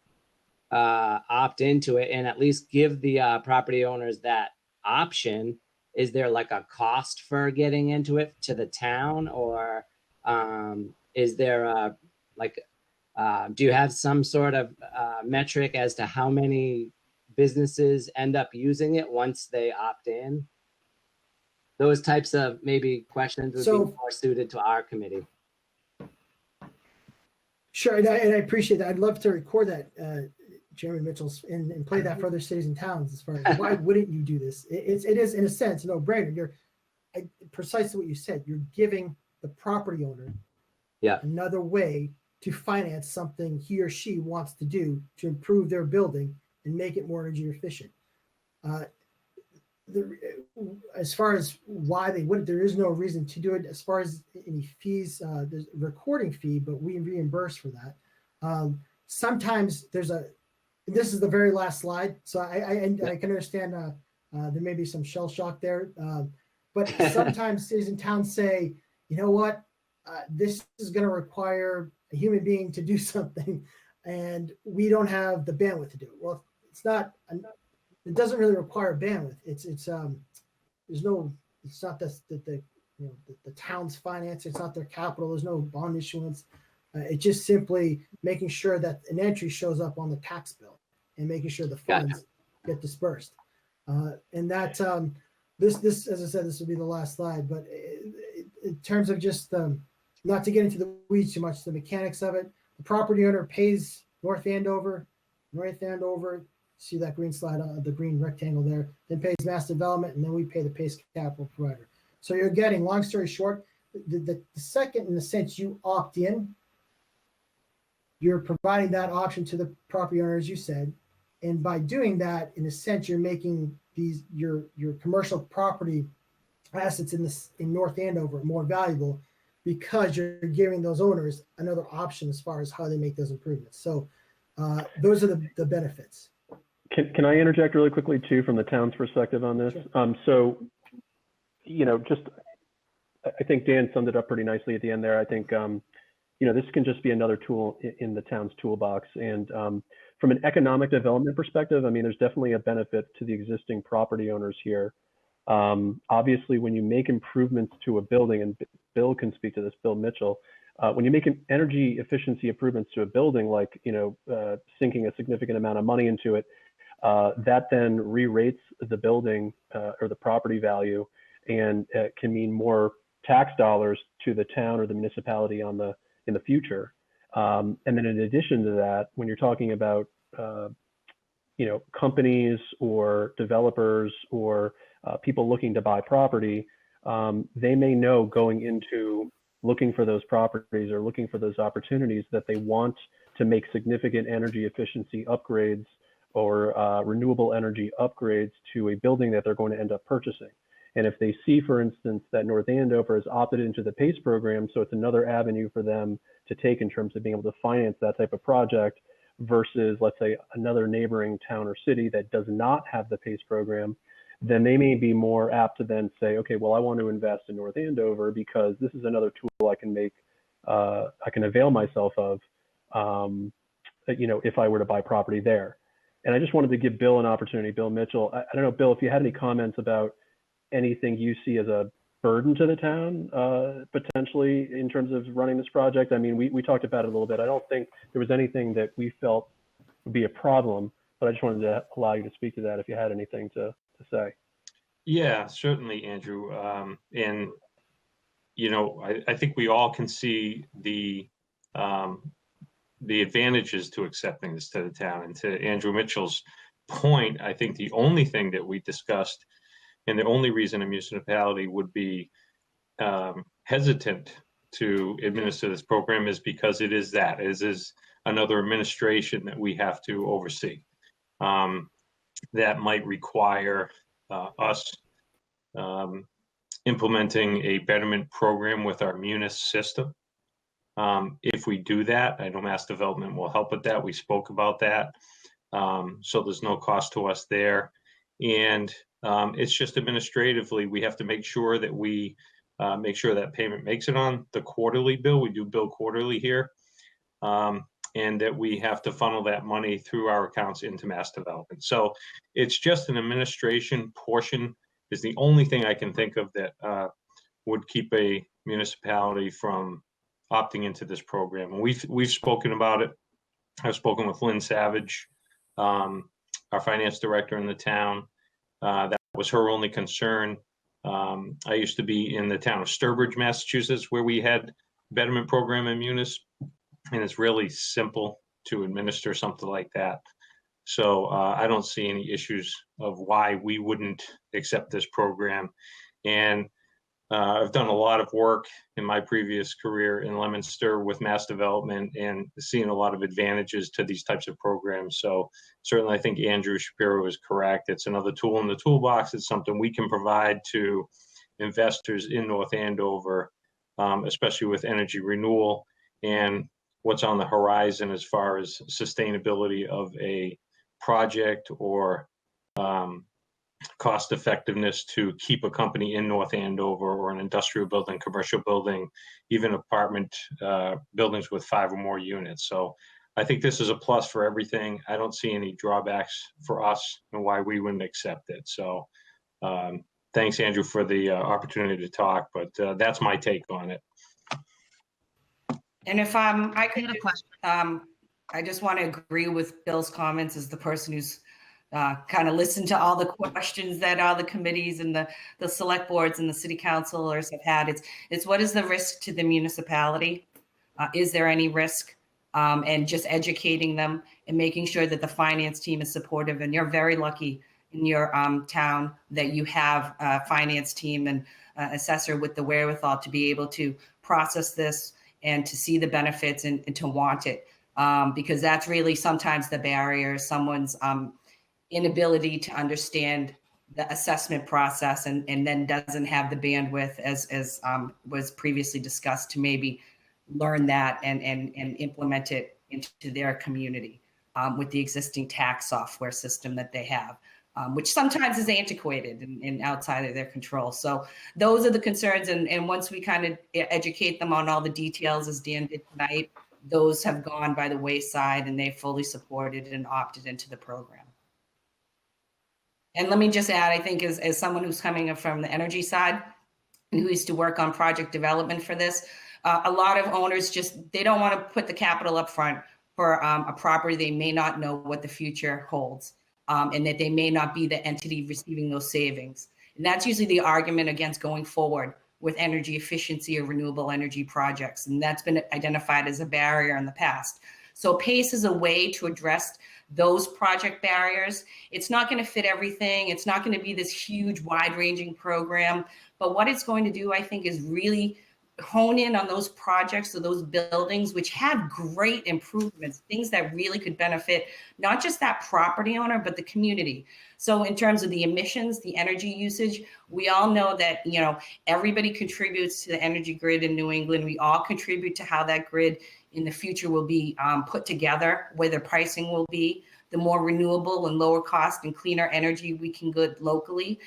opt into it and at least give the property owners that option? Is there a cost for getting into it to the town, or is there do you have some sort of metric as to how many businesses end up using it once they opt in? Those types of maybe questions would be more suited to our committee. Sure, and I appreciate that. I'd love to record that, Chairman Mitchell, and play that for other cities and towns as far as why wouldn't you do this? It is in a sense a no-brainer. You're precisely what you said. You're giving the property owner another way to finance something he or she wants to do to improve their building and make it more energy efficient. As far as why they wouldn't, there is no reason to do it. As far as any fees, there's a recording fee, but we reimburse for that. Sometimes this is the very last slide, so I can understand there may be some shell shock there, but sometimes cities and towns say, you know what, this is going to require a human being to do something, and we don't have the bandwidth to do it. Well, it's not. It doesn't really require bandwidth. It's not the town's finance. It's not their capital. There's no bond issuance. It's just simply making sure that an entry shows up on the tax bill and making sure the funds get dispersed. And that this, as I said, this will be the last slide. But in terms of just not to get into the weeds too much, the mechanics of it, the property owner pays North Andover. See that green slide, the green rectangle there, then pays Mass Development, and then we pay the PACE capital provider. So you're getting, long story short, the second, in the sense you opt in, you're providing that option to the property owner, as you said. And by doing that, in a sense, you're making your commercial property assets in North Andover more valuable because you're giving those owners another option as far as how they make those improvements. So those are the benefits. Can I interject really quickly too from the town's perspective on this? Sure. I think Dan summed it up pretty nicely at the end there. I think this can just be another tool in the town's toolbox. And from an economic development perspective, there's definitely a benefit to the existing property owners here. Obviously, when you make improvements to a building, and Bill can speak to this, Bill Mitchell, when you make an energy efficiency improvements to a building, like sinking a significant amount of money into it, that then re-rates the building or the property value, and can mean more tax dollars to the town or the municipality in the future. And then in addition to that, when you're talking about companies or developers or people looking to buy property, they may know going into looking for those properties or looking for those opportunities that they want to make significant energy efficiency upgrades or renewable energy upgrades to a building that they're going to end up purchasing. And if they see, for instance, that North Andover has opted into the PACE program, so it's another avenue for them to take in terms of being able to finance that type of project versus, let's say, another neighboring town or city that does not have the PACE program, then they may be more apt to then say, okay, well, I want to invest in North Andover because this is another tool I can make, I can avail myself of, if I were to buy property there. And I just wanted to give Bill an opportunity, Bill Mitchell. I don't know, Bill, if you had any comments about anything you see as a burden to the town, potentially in terms of running this project. I mean, we talked about it a little bit. I don't think there was anything that we felt would be a problem, but I just wanted to allow you to speak to that if you had anything to say. Yeah, certainly, Andrew. And, I think we all can see the advantages to accepting this to the town. And to Andrew Mitchell's point, I think the only thing that we discussed and the only reason a municipality would be hesitant to administer this program is because it is another administration that we have to oversee. That might require us implementing a betterment program with our munis system. If we do that, I know Mass Development will help with that. We spoke about that. So there's no cost to us there. And it's just administratively, we have to make sure that we make sure that payment makes it on the quarterly bill. We do bill quarterly here. And that we have to funnel that money through our accounts into Mass Development. So it's just an administration portion is the only thing I can think of that would keep a municipality from opting into this program. And we've spoken about it. I've spoken with Lynn Savage, our finance director in the town. That was her only concern. I used to be in the town of Sturbridge, Massachusetts, where we had betterment program in munis, and it's really simple to administer something like that. So I don't see any issues of why we wouldn't accept this program. And I've done a lot of work in my previous career in Leominster with Mass Development and seeing a lot of advantages to these types of programs. So certainly I think Andrew Shapiro is correct. It's another tool in the toolbox. It's something we can provide to investors in North Andover, especially with energy renewal and what's on the horizon as far as sustainability of a project or cost effectiveness to keep a company in North Andover or an industrial building, commercial building, even apartment buildings with 5 or more units. So I think this is a plus for everything. I don't see any drawbacks for us and why we wouldn't accept it. So thanks, Andrew, for the opportunity to talk, but that's my take on it. And if I could, I had a question. I just want to agree with Bill's comments as the person who's kind of listened to all the questions that all the committees and the select boards and the city councilors have had. It's what is the risk to the municipality? Is there any risk? And just educating them and making sure that the finance team is supportive. And you're very lucky in your town that you have a finance team and assessor with the wherewithal to be able to process this and to see the benefits and to want it. Because that's really sometimes the barrier, someone's inability to understand the assessment process and then doesn't have the bandwidth as was previously discussed to maybe learn that and implement it into their community with the existing tax software system that they have, which sometimes is antiquated and outside of their control. So those are the concerns. And once we kind of educate them on all the details, as Dan did tonight, those have gone by the wayside and they fully supported and opted into the program. And let me just add, I think as someone who's coming from the energy side and who used to work on project development for this, a lot of owners they don't want to put the capital up front for a property they may not know what the future holds, and that they may not be the entity receiving those savings. And that's usually the argument against going forward with energy efficiency or renewable energy projects. And that's been identified as a barrier in the past. So PACE is a way to address those project barriers. It's not going to fit everything. It's not going to be this huge, wide-ranging program. But what it's going to do, I think, is really hone in on those projects or those buildings which have great improvements, things that really could benefit not just that property owner, but the community. So in terms of the emissions, the energy usage, we all know that, you know, everybody contributes to the energy grid in New England. We all contribute to how that grid in the future will be put together, where the pricing will be. The more renewable and lower cost and cleaner energy we can get locally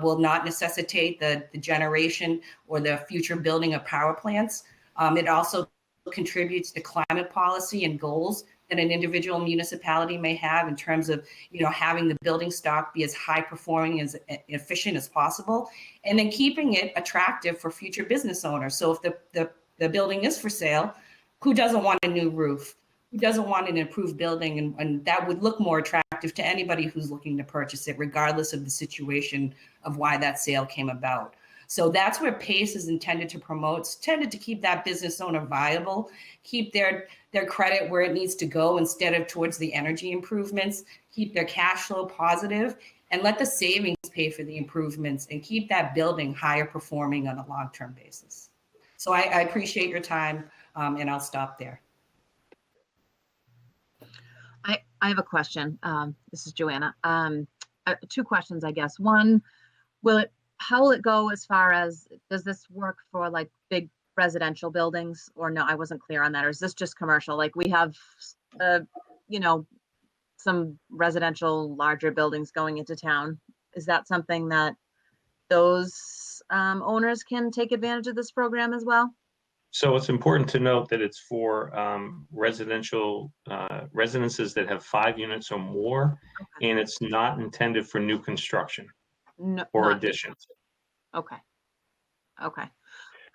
will not necessitate the generation or the future building of power plants. It also contributes to climate policy and goals that an individual municipality may have in terms of, you know, having the building stock be as high performing, as efficient as possible, and then keeping it attractive for future business owners. So if the building is for sale, who doesn't want a new roof? Who doesn't want an improved building? And that would look more attractive to anybody who's looking to purchase it, regardless of the situation of why that sale came about. So that's where PACE is intended to promote. It's intended to keep that business owner viable, keep their credit where it needs to go instead of towards the energy improvements, keep their cash flow positive, and let the savings pay for the improvements and keep that building higher performing on a long-term basis. So I appreciate your time, and I'll stop there. I have a question. This is Joanna. Two questions, I guess. One, how will it go as far as, does this work for like big residential buildings or no? I wasn't clear on that. Or is this just commercial? Like we have, you know, some residential larger buildings going into town. Is that something that those owners can take advantage of this program as well? So it's important to note that it's for residential residences that have 5 units or more, Okay. and it's not intended for new construction No, or not- additions. Okay. Okay.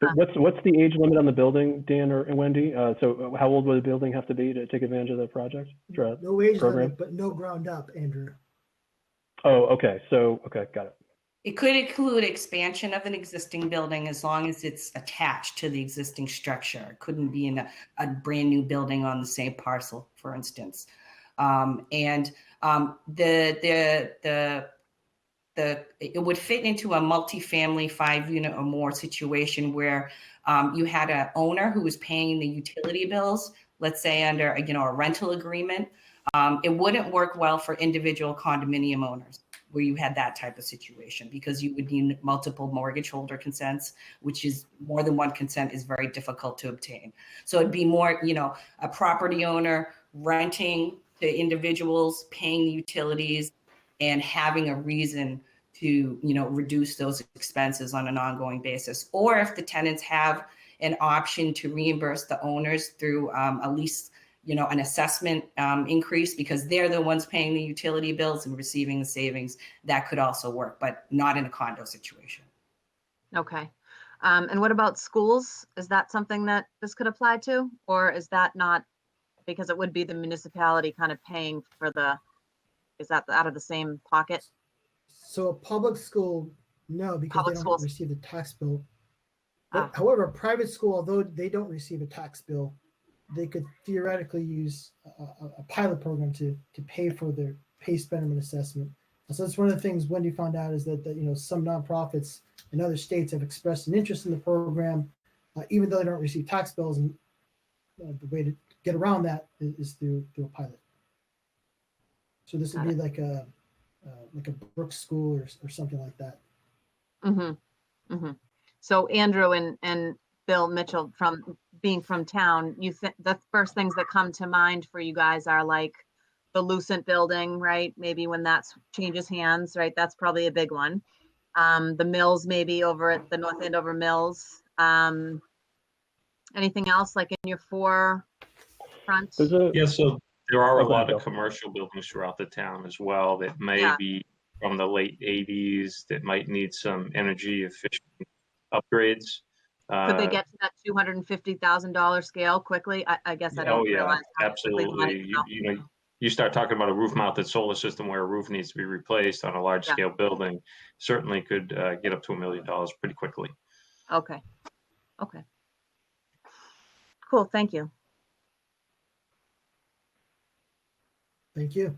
But what's the age limit on the building, Dan or Wendy? So how old would the building have to be to take advantage of the project? No age program? limit, but no ground up, Andrew. Oh, okay. So, okay, got it. It could include expansion of an existing building as long as it's attached to the existing structure. It couldn't be in a brand new building on the same parcel, for instance. It would fit into a multifamily 5-unit or more situation where you had an owner who was paying the utility bills, let's say under a rental agreement. It wouldn't work well for individual condominium owners where you had that type of situation, because you would need multiple mortgage holder consents, which is more than one consent is very difficult to obtain. So it'd be more, a property owner renting to individuals, paying the utilities, and having a reason to, reduce those expenses on an ongoing basis. Or if the tenants have an option to reimburse the owners through a lease, an assessment increase, because they're the ones paying the utility bills and receiving the savings, that could also work, but not in a condo situation. Okay. And what about schools? Is that something that this could apply to? Or is that not, because it would be the municipality kind of paying for is that out of the same pocket? So a public school, no, because Public they don't schools. receive the tax bill. Ah. But however, a private school, although they don't receive a tax bill, they could theoretically use a pilot program to pay for their PACE betterment assessment. And so that's one of the things Wendy found out, is that some nonprofits in other states have expressed an interest in the program, even though they don't receive tax bills. And the way to get around that is through a pilot. So this would be like a Brooks school or something like that. Mm-hmm. Mm-hmm. So Andrew and Bill Mitchell, from being from town, the first things that come to mind for you guys are like the Lucent building, right? Maybe when that changes hands, right? That's probably a big one. The mills, maybe over at the North Andover Mills. Anything else like in your forefront? Yeah, so there are a Okay, lot Bill. of commercial buildings throughout the town as well that may Yeah. be from the late 80s that might need some energy efficient upgrades. Could they get to that $250,000 scale quickly? I guess I don't Oh, yeah, realize how quickly the money absolutely. can go. You start talking about a roof-mounted solar system where a roof needs to be replaced on a large-scale building, certainly could get up to $1 million pretty quickly. Okay. Okay. Cool. Thank you. Thank you.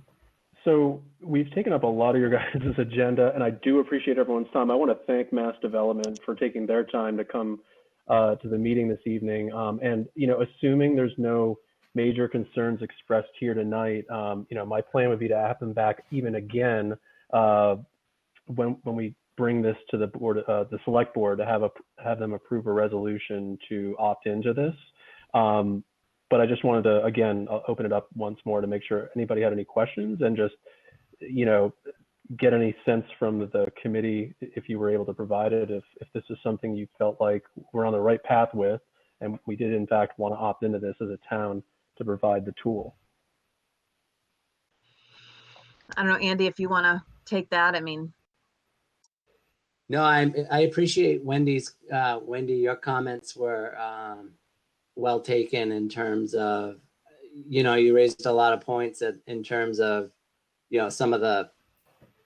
So we've taken up a lot of your guys' agenda, and I do appreciate everyone's time. I want to thank Mass Development for taking their time to come to the meeting this evening. And, you know, assuming there's no major concerns expressed here tonight, you know, my plan would be to have them back even again when we bring this to the board, the select board, to have them approve a resolution to opt into this. But I just wanted to, again, open it up once more to make sure anybody had any questions, and just, you know, get any sense from the committee, if you were able to provide it, if this is something you felt like we're on the right path with, and we did in fact want to opt into this as a town to provide the tool. I don't know, Andy, if you want to take that. I mean, No, I appreciate Wendy's, Wendy, your comments were well taken in terms of, you know, you raised a lot of points in terms of, you know, some of the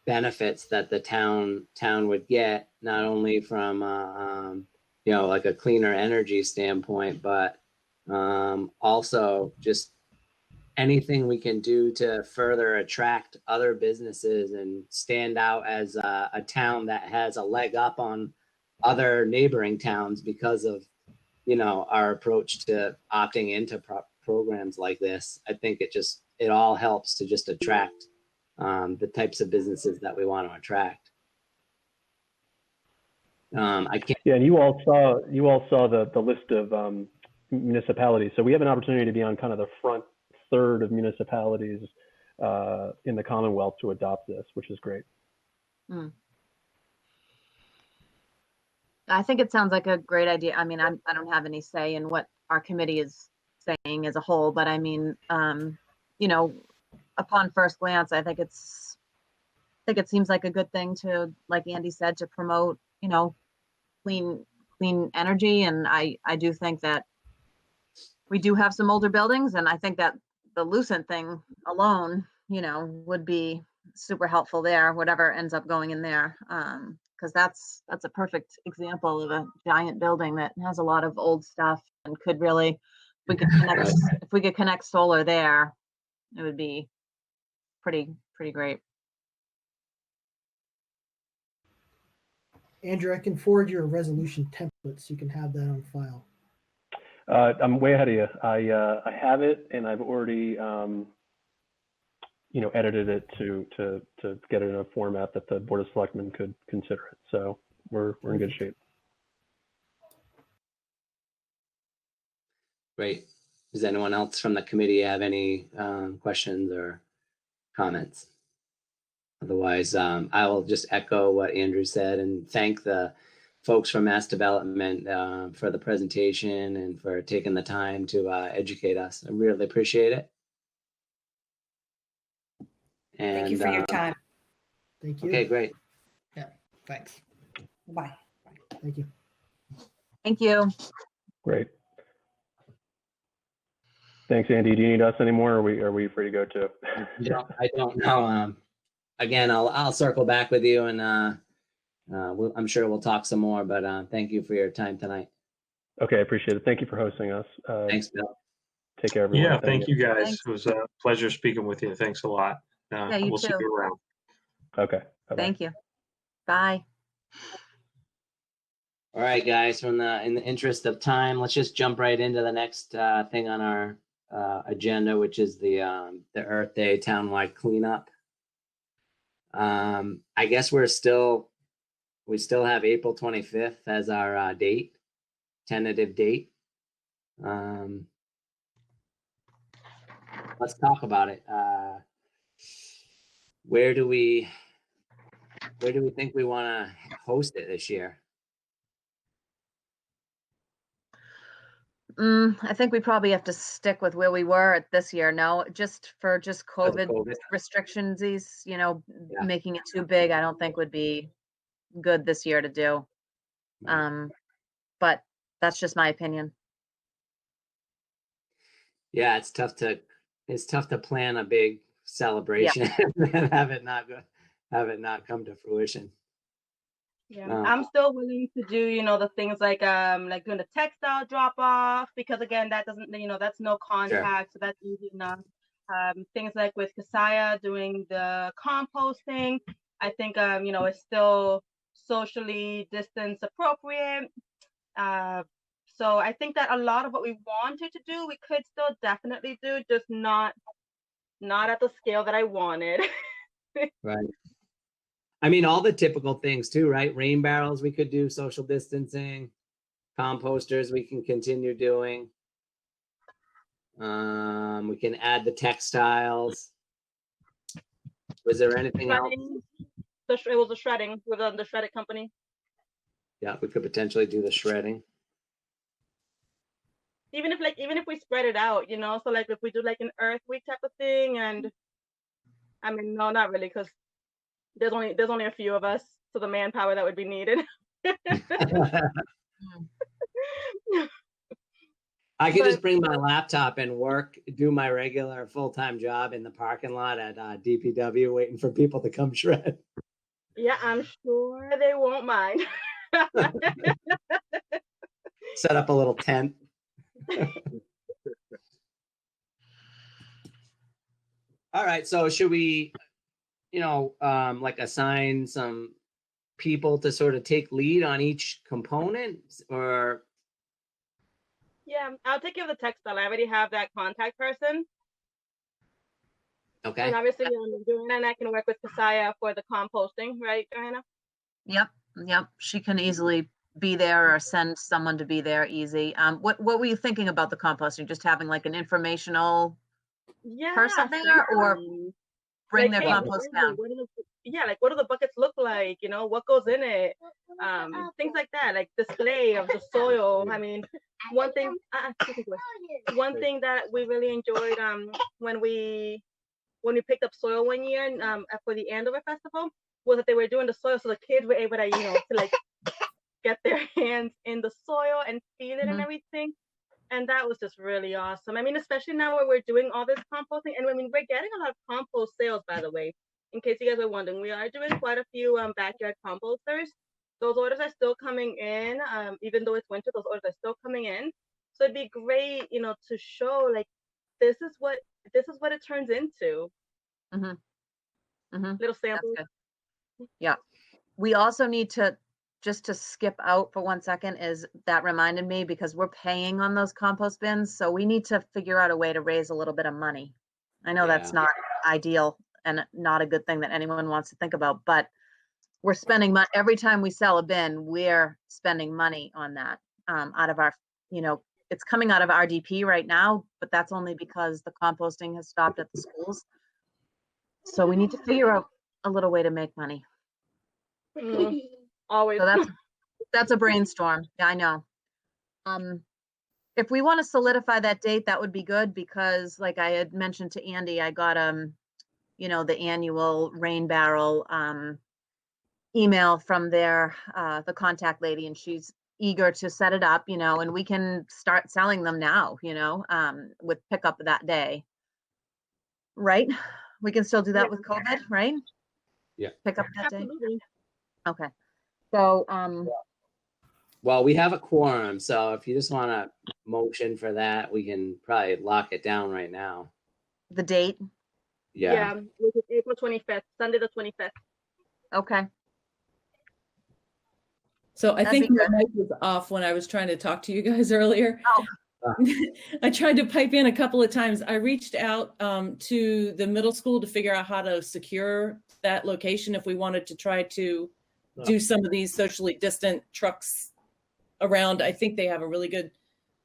benefits that the town would get, not only from, you know, like a cleaner energy standpoint, but also just anything we can do to further attract other businesses and stand out as a town that has a leg up on other neighboring towns because of, you know, our approach to opting into programs like this. I think it all helps to just attract the types of businesses that we want to attract. I can't. Yeah, and you all saw the list of municipalities. So we have an opportunity to be on kind of the front third of municipalities in the Commonwealth to adopt this, which is great. I think it sounds like a great idea. I mean, I don't have any say in what our committee is saying as a whole, but I mean, you know, upon first glance, I think it seems like a good thing to, like Andy said, to promote, you know, clean energy. And I do think that we do have some older buildings, and I think that the Lucent thing alone, you know, would be super helpful there, whatever ends up going in there. Because that's a perfect example of a giant building that has a lot of old stuff and could really, if we could connect solar there, it would be pretty great. Andrew, I can forward you a resolution template so you can have that on file. I'm way ahead of you. I have it, and I've already you know, edited it to get it in a format that the Board of Selectmen could consider it. So we're in good shape. Great. Does anyone else from the committee have any questions or comments? Otherwise, I will just echo what Andrew said and thank the folks from Mass Development for the presentation and for taking the time to educate us. I really appreciate it. And, Thank you for your time. Thank you. Okay, great. Yeah, thanks. Bye. Thank you. Thank you. Great. Thanks, Andy. Do you need us anymore, or are we free to go too? I don't know. Again, I'll circle back with you, and I'm sure we'll talk some more. But thank you for your time tonight. Okay, I appreciate it. Thank you for hosting us. Thanks, Bill. Take care, everyone. Yeah, thank you guys. Thanks. It was a pleasure speaking with you. Thanks a lot. Yeah, you We'll see too. you around. Okay. Bye-bye. Thank you. Bye. All right, guys. In the interest of time, let's just jump right into the next thing on our agenda, which is the Earth Day townwide cleanup. I guess we still have April 25th as our tentative date. Let's talk about it. Where do we think we want to host it this year? I think we probably have to stick with where we were this year. No, just COVID restrictions, you know, Yeah. making it too big, I don't think would be good this year to do. But that's just my opinion. Yeah, it's tough to plan a big celebration and have it not come to fruition. Yeah, I'm still willing to do, you know, the things like doing the textile drop off, because again, that doesn't, you know, that's no contact, so that's easy enough. things like with Kasaya doing the composting. I think, you know, it's still socially distance appropriate. So I think that a lot of what we wanted to do, we could still definitely do, just not at the scale that I wanted. Right. I mean, all the typical things too, right? Rain barrels, we could do social distancing. Composters, we can continue doing. We can add the textiles. Was there anything else? Shredding, it was the shredding with the shredded company. Yeah, we could potentially do the shredding. Even if we spread it out, you know, so like if we do like an Earth Week type of thing, and I mean, no, not really, because there's only a few of us, so the manpower that would be needed. I could just bring my laptop and work, do my regular full-time job in the parking lot at DPW, waiting for people to come shred. Yeah, I'm sure they won't mind. Set up a little tent. All right, so should we, you know, like assign some people to sort of take lead on each component, or? Yeah, I'll take care of the textile. I already have that contact person. Okay. And obviously, Joanna and I can work with Kasaya for the composting, right, Joanna? Yep. She can easily be there or send someone to be there easy. What were you thinking about the composting? Just having like an informational person there, or bring like, their hey, compost down? Like what do the buckets look like? You know, what goes in it? Things like that, like display of the soil. I mean, one thing that we really enjoyed when we picked up soil one year for the Andover festival was that they were doing the soil, so the kids were able to, you know, to like get their hands in the soil and feel it and everything. And that was just really awesome. I mean, especially now where we're doing all this composting, and I mean, we're getting a lot of compost sales, by the way. In case you guys were wondering, we are doing quite a few backyard composters. Those orders are still coming in, even though it's winter. Those orders are still coming in. So it'd be great, you know, to show like this is what it turns into. Little samples. Yeah. We also need to, just to skip out for 1 second, is that reminded me, because we're paying on those compost bins. So we need to figure out a way to raise a little bit of money. I know that's not ideal and not a good thing that anyone wants to think about, but we're spending money every time we sell a bin. We're spending money on that out of our, you know, it's coming out of RDP right now, but that's only because the composting has stopped at the schools. So we need to figure out a little way to make money. Always. So that's a brainstorm. Yeah, I know. If we want to solidify that date, that would be good, because like I had mentioned to Andy, I got you know, the annual rain barrel email from the contact lady, and she's eager to set it up, you know, and we can start selling them now, you know, with pickup that day. Right? We can still do that with COVID, right? Yeah. Pick up that day. Absolutely. Okay. So well, we have a quorum, so if you just want to motion for that, we can probably lock it down right now. the date. Yeah. Which is April 25th, Sunday the 25th. Okay. So I That'd think be my good. mic was off when I was trying to talk to you guys earlier. Oh. I tried to pipe in a couple of times. I reached out to the middle school to figure out how to secure that location if we wanted to try to do some of these socially distant trucks around. I think they have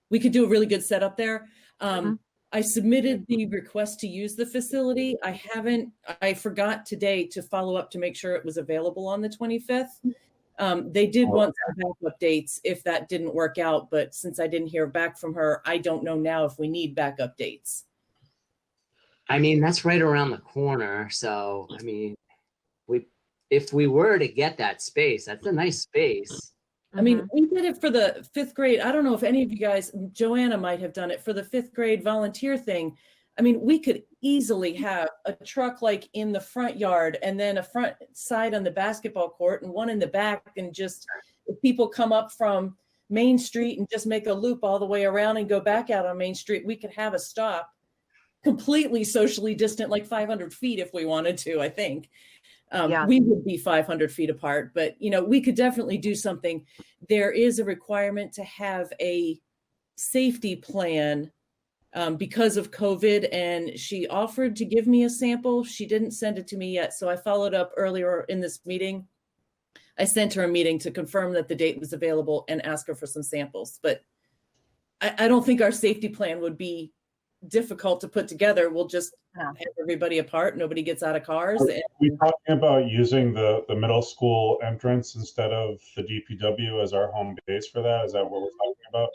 we could do a really good setup there. I submitted the request to use the facility. I forgot today to follow up to make sure it was available on the 25th. They did want some backup dates if that didn't work out, but since I didn't hear back from her, I don't know now if we need backup dates. I mean, that's right around the corner. So, I mean, if we were to get that space, that's a nice space. I mean, we did it for the 5th grade. I don't know if any of you guys, Joanna might have done it for the 5th grade volunteer thing. I mean, we could easily have a truck like in the front yard and then a front side on the basketball court and one in the back, and just if people come up from Main Street and just make a loop all the way around and go back out on Main Street, we could have a stop completely socially distant, like 500 feet if we wanted to, I think. Yeah. We would be 500 feet apart, but we could definitely do something. There is a requirement to have a safety plan because of COVID, and she offered to give me a sample. She didn't send it to me yet, so I followed up earlier in this meeting. I sent her a meeting to confirm that the date was available and ask her for some samples, but I don't think our safety plan would be difficult to put together. We'll just have everybody apart. Nobody gets out of cars. Are we talking about using the middle school entrance instead of the DPW as our home base for that? Is that what we're talking about?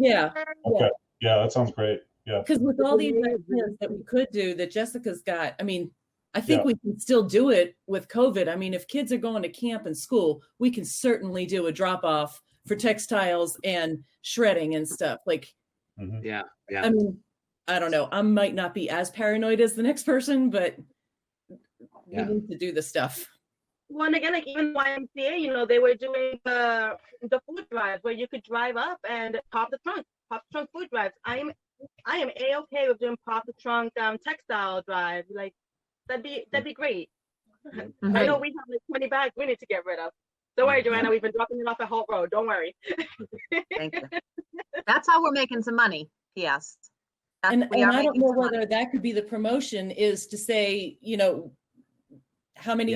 Yeah. Okay. Yeah, that sounds great. Yeah. Because with all these ideas that we could do that Jessica's got, I mean, I think we can still do it with COVID. I mean, if kids are going to camp and school, we can certainly do a drop off for textiles and shredding and stuff. Like, Yeah. I mean, I don't know. I might not be as paranoid as the next person, but we need to do the stuff. Well, and again, like even YMCA, they were doing the food drives where you could drive up and pop the trunk food drives. I am A-okay with doing pop the trunk textile drive. Like that'd be great. I know we have like 20 bags we need to get rid of. Don't worry, Joanna, we've been dropping it off at Holt Road. Don't worry. Thank you. That's how we're making some money. Yes. And I don't know whether that could be the promotion, is to say, how much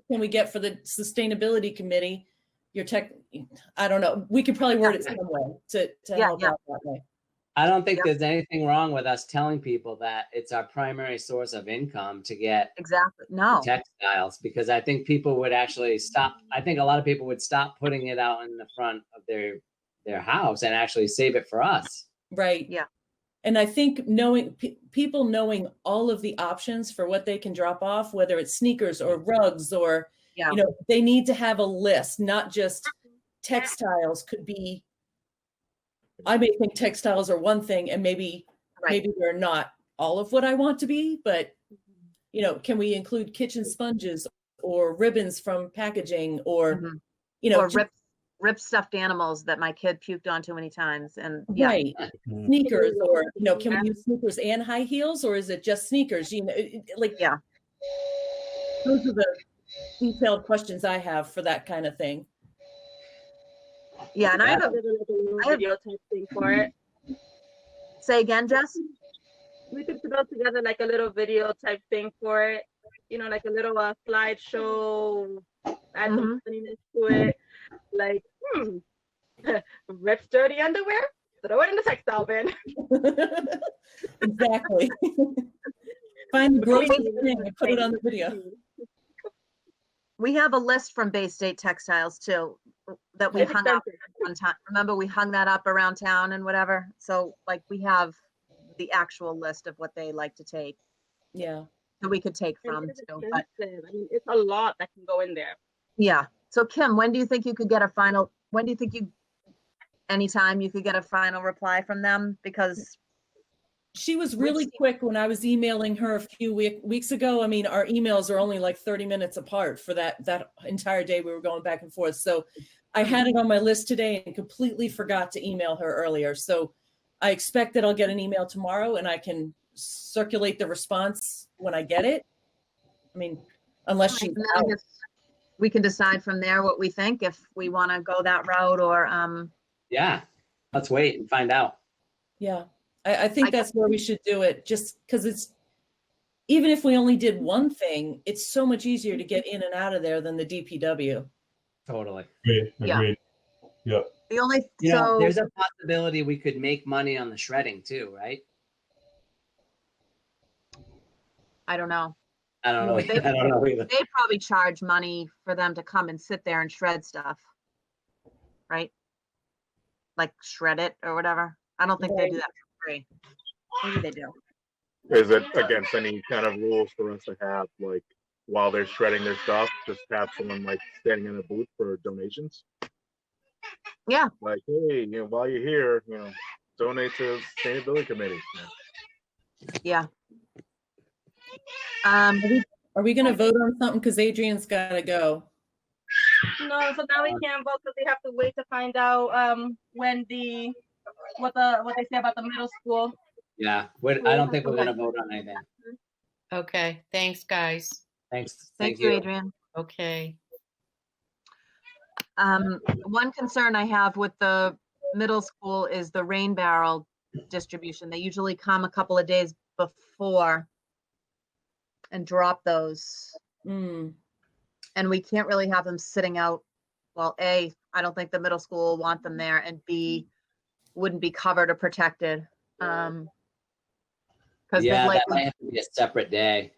can we get for the sustainability committee? I don't know. We could probably word it some way to help out that way. I don't think there's anything wrong with us telling people that it's our primary source of income to get textiles, because I think people would actually stop. I think a lot of people would stop putting it out in the front of their house and actually save it for us. Right. Yeah. And I think people knowing all of the options for what they can drop off, whether it's sneakers or rugs or, they need to have a list, not just textiles. Could be, I may think textiles are one thing and maybe they're not all of what I want to be, but can we include kitchen sponges or ribbons from packaging or, or rip stuffed animals that my kid puked on too many times, and sneakers, or can we use sneakers and high heels, or is it just sneakers? Those are the detailed questions I have for that kind of thing. Yeah, and I have a video type thing for it. Say again, Jess? We could put together like a little video type thing for it. Like a little slideshow, add some funniness to it. Like, rip dirty underwear, throw it in the textile bin. Exactly. Find the grossest thing and put it on the video. We have a list from Bay State Textiles too that we hung up one time. Remember, we hung that up around town and whatever. So like we have the actual list of what they like to take. Yeah. That we could take from too. But I mean, it's a lot that can go in there. Yeah. So Kim, when do you think you could get a final? Anytime you could get a final reply from them? Because she was really quick when I was emailing her a few weeks ago. I mean, our emails are only like 30 minutes apart for that entire day we were going back and forth. So I had it on my list today and completely forgot to email her earlier. So I expect that I'll get an email tomorrow and I can circulate the response when I get it. I mean, unless she's out. We can decide from there what we think, if we want to go that route or yeah, let's wait and find out. Yeah, I think that's where we should do it, just because even if we only did one thing, it's so much easier to get in and out of there than the DPW. Totally. Agreed. Yeah. The only there's a possibility we could make money on the shredding too, right? I don't know. I don't know either. They probably charge money for them to come and sit there and shred stuff, right? Like shred it or whatever. I don't think they do that for free. Maybe they do. Is it against any kind of rules for us to have, like, while they're shredding their stuff, just have someone like standing in a booth for donations? Yeah. Like, hey, while you're here, donate to sustainability committee. Yeah. Are we going to vote on something? Because Adrian's got to go. No, so now we can't vote because we have to wait to find out what they say about the middle school. Yeah, I don't think we're gonna vote on anything. Okay, thanks, guys. Thanks. Thank you, Adrian. Okay. One concern I have with the middle school is the rain barrel distribution. They usually come a couple of days before and drop those. Mm. And we can't really have them sitting out. Well, A, I don't think the middle school will want them there, and B, wouldn't be covered or protected. Because Yeah, they'd that likely might have to be a separate day.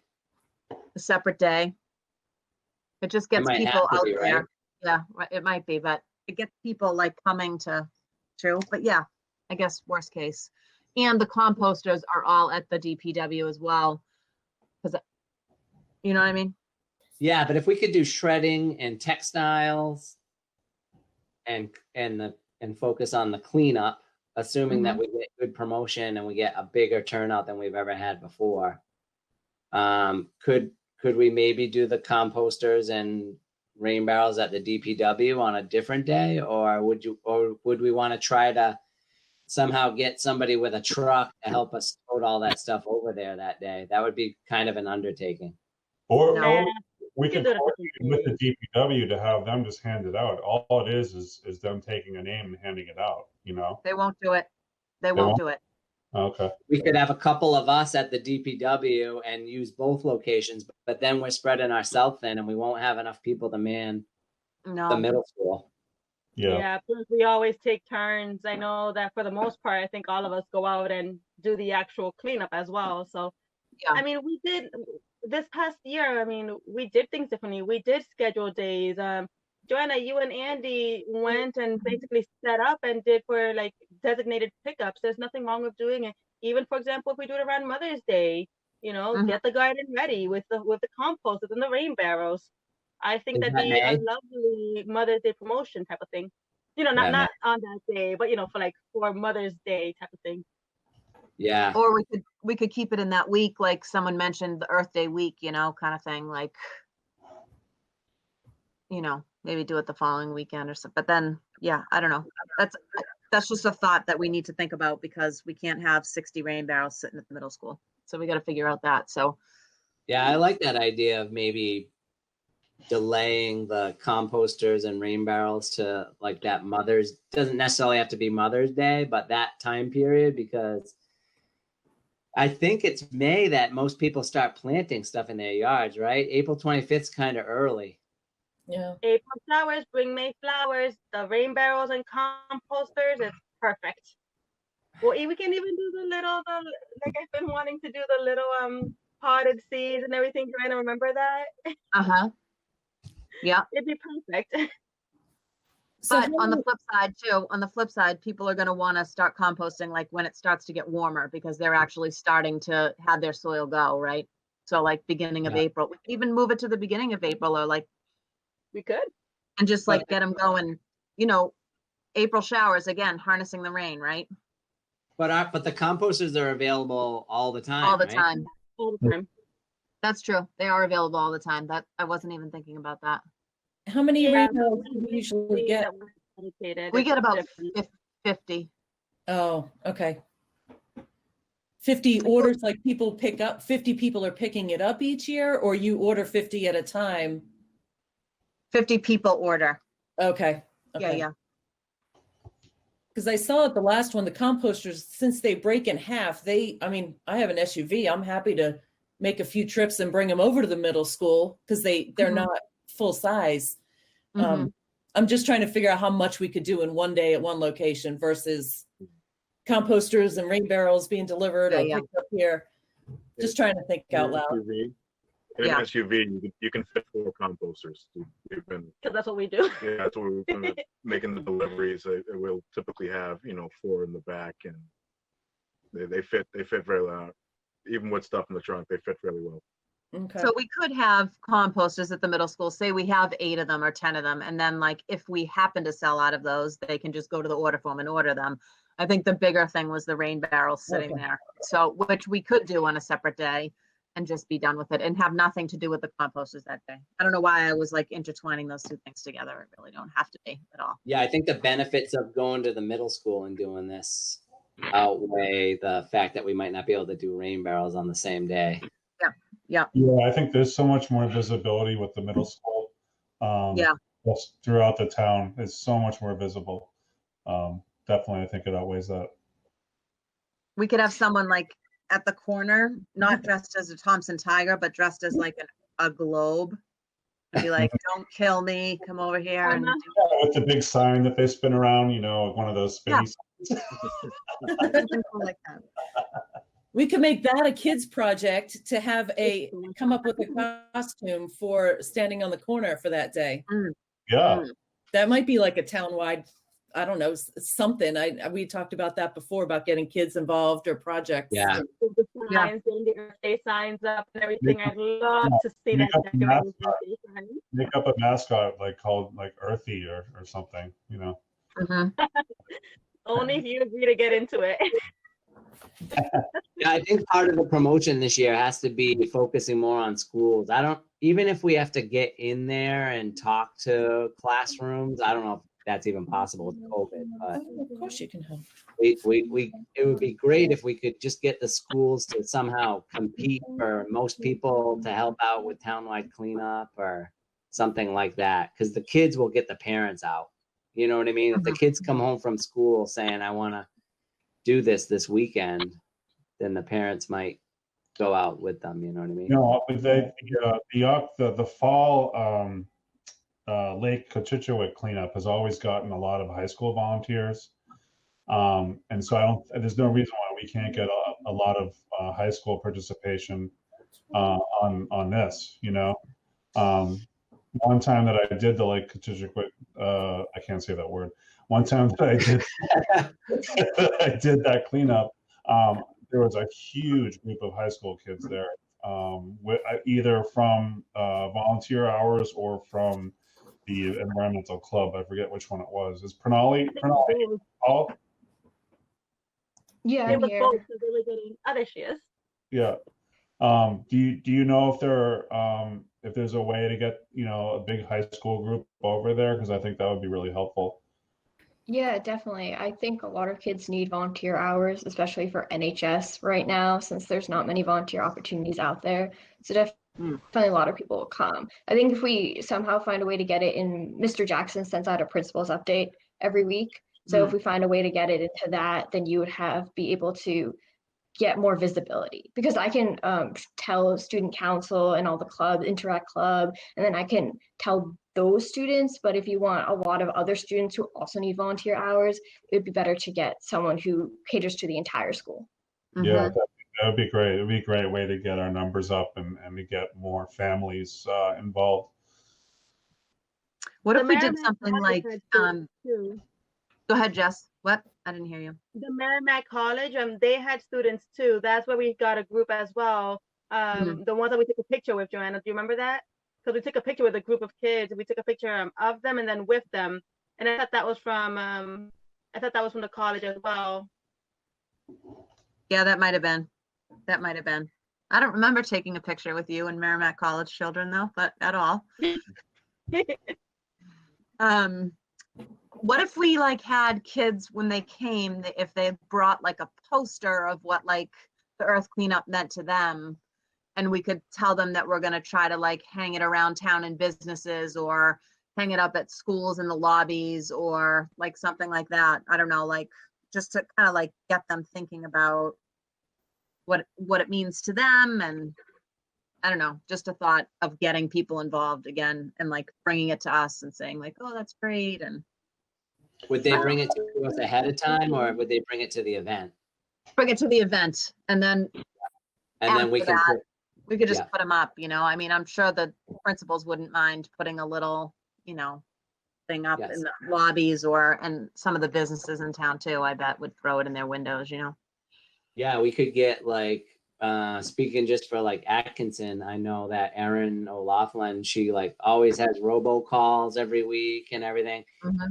a separate day. It just It gets might people have to out be, there. right? Yeah, it might be, but it gets people like coming to, but yeah, I guess worst case. And the composters are all at the DPW as well. Because, you know what I mean? Yeah, but if we could do shredding and textiles and focus on the cleanup, assuming that we get good promotion and we get a bigger turnout than we've ever had before, could we maybe do the composters and rain barrels at the DPW on a different day, or would we want to try to somehow get somebody with a truck to help us tote all that stuff over there that day? That would be kind of an undertaking. Or No. we could coordinate with the DPW to have them just hand it out. All it is them taking a name and handing it out, you know? They won't do it. They won't do it. Okay. We could have a couple of us at the DPW and use both locations, but then we're spreading ourselves thin and we won't have enough people to man the No. middle school. Yeah, plus we always take turns. I know that for the most part, I think all of us go out and do the actual cleanup as well. So, Yeah. I mean, we did this past year. I mean, we did things differently. We did schedule days. Joanna, you and Andy went and basically set up and did for like designated pickups. There's nothing wrong with doing it. Even for example, if we do it around Mother's Day, you know, get the garden ready with the composters and the rain barrels. I think that'd be a lovely Mother's Day promotion type of thing. You know, not on that day, but you know, for Mother's Day type of thing. Yeah. Or we could keep it in that week, like someone mentioned, the Earth Day week, you know, kind of thing. Like, you know, maybe do it the following weekend or something. But then, yeah, I don't know. That's just a thought that we need to think about, because we can't have 60 rain barrels sitting at the middle school. So we got to figure out that. So Yeah, I like that idea of maybe delaying the composters and rain barrels to like that doesn't necessarily have to be Mother's Day, but that time period, because I think it's May that most people start planting stuff in their yards, right? April 25th is kind of early. Yeah. April flowers bring May flowers. The rain barrels and composters, it's perfect. Well, we can even do like I've been wanting to do the little potted seeds and everything. Trying to remember that. Yeah. It'd be perfect. But on the flip side, people are going to want to start composting like when it starts to get warmer, because they're actually starting to have their soil go, right? So like beginning of April, we could even move it to the beginning of April, or like we could, and just like get them going, you know, April showers again, harnessing the rain, right? But the composters are available all the time. All the right? time. All the time. That's true. They are available all the time. That I wasn't even thinking about that. How many rain barrels do we usually get? We get about 50. Oh, okay. 50 orders, like people pick up, 50 people are picking it up each year, or you order 50 at a time? 50 people order. Okay. Yeah. Because I saw at the last one, the composters, since they break in half, I have an SUV. I'm happy to make a few trips and bring them over to the middle school, because they're not full size. I'm just trying to figure out how much we could do in one day at one location versus composters and rain barrels being delivered or picked up here. Just trying to think out loud. In an SUV, you can fit 4 composters. Because that's what we do. Yeah, that's what we've been making the deliveries. We'll typically have 4 in the back, and they fit very well. Even with stuff in the trunk, they fit really well. Okay. So we could have composters at the middle school. Say we have 8 of them or 10 of them, and then like if we happen to sell out of those, they can just go to the order form and order them. I think the bigger thing was the rain barrels sitting there. So which we could do on a separate day and just be done with it and have nothing to do with the composters that day. I don't know why I was like intertwining those two things together. It really don't have to be at all. Yeah, I think the benefits of going to the middle school and doing this outweigh the fact that we might not be able to do rain barrels on the same day. Yeah. Yeah, I think there's so much more visibility with the middle school. Yeah. Just throughout the town, it's so much more visible. Definitely, I think it outweighs that. We could have someone like at the corner, not dressed as a Thompson Tiger, but dressed as like a globe. And be like, don't kill me, come over here and do With the big sign that they spin around, you know, like one of those spinny signs. something cool like that. We could make that a kids project to have come up with a costume for standing on the corner for that day. Yeah. That might be like a townwide, I don't know, something. We talked about that before about getting kids involved or projects. Yeah. The signs, getting the Earth Day signs up and everything. I'd love to see that. Make up a mascot like called like Earthy or something, you know. Only if you agree to get into it. Yeah, I think part of the promotion this year has to be focusing more on schools. Even if we have to get in there and talk to classrooms, I don't know if that's even possible with COVID, but Of course you can help. it would be great if we could just get the schools to somehow compete for most people to help out with townwide cleanup or something like that. Because the kids will get the parents out. You know what I mean? If the kids come home from school saying, I want to do this weekend, then the parents might go out with them. You know what I mean? No, but the fall Lake Cochituate cleanup has always gotten a lot of high school volunteers, and so there's no reason why we can't get a lot of high school participation on this. You know, one time that I did the Lake Cochituate, I can't say that word. One time that I did I did that cleanup, there was a huge group of high school kids there, either from volunteer hours or from the environmental club. I forget which one it was. Is Pranali? Oh, Yeah, I'm here. Both, so they were getting, there she is. Yeah. Do you know if there's a way to get, you know, a big high school group over there? Because I think that would be really helpful. Yeah, definitely. I think a lot of kids need volunteer hours, especially for NHS right now, since there's not many volunteer opportunities out there. So definitely a lot of people will come. I think if we somehow find a way to get it in, Mr. Jackson sends out a principal's update every week. So if we find a way to get it into that, then you would be able to get more visibility, because I can tell student council and all the clubs, Interact Club, and then I can tell those students. But if you want a lot of other students who also need volunteer hours, it would be better to get someone who caters to the entire school. Yeah, that would be great. It would be a great way to get our numbers up and to get more families involved. What if we did something like, go ahead, Jess. What? I didn't hear you. The Merrimack College, they had students too. That's where we got a group as well. The ones that we took a picture with, Joanna. Do you remember that? Because we took a picture with a group of kids. We took a picture of them and then with them. And I thought that was from the college as well. Yeah, that might have been. I don't remember taking a picture with you and Merrimack College children though, but at all. What if we like had kids when they came, if they brought like a poster of what like the earth cleanup meant to them, and we could tell them that we're going to try to like hang it around town in businesses or hang it up at schools in the lobbies or like something like that. I don't know, like just to kind of like get them thinking about what it means to them. And I don't know, just a thought of getting people involved again and like bringing it to us and saying like, oh, that's great. And would they bring it to us ahead of time, or would they bring it to the event? Bring it to the event, and then we can we could just put them up. You know, I mean, I'm sure the principals wouldn't mind putting a little, you know, thing up in the lobbies and some of the businesses in town too. I bet would throw it in their windows. You know. Yeah, we could get like speaking just for like Atkinson. I know that Erin O'Laughlin, she like always has robocalls every week and everything.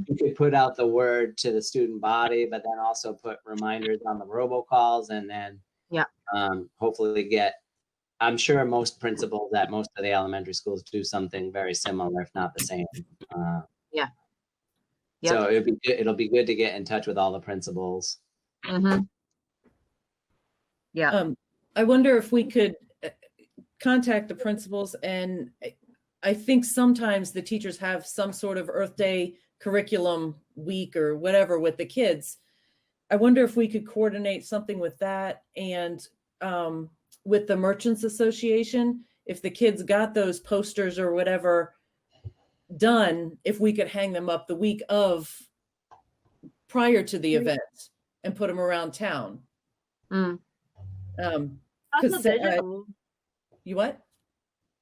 You could put out the word to the student body, but then also put reminders on the robocalls, and then hopefully I'm sure most principals at most of the elementary schools do something very similar, if not the same. So it'll be good to get in touch with all the principals. Yeah. I wonder if we could contact the principals, and I think sometimes the teachers have some sort of Earth Day curriculum week or whatever with the kids. I wonder if we could coordinate something with that and with the Merchants Association, if the kids got those posters or whatever done, if we could hang them up the week of prior to the event and put them around town. Mm. Also digital. You what?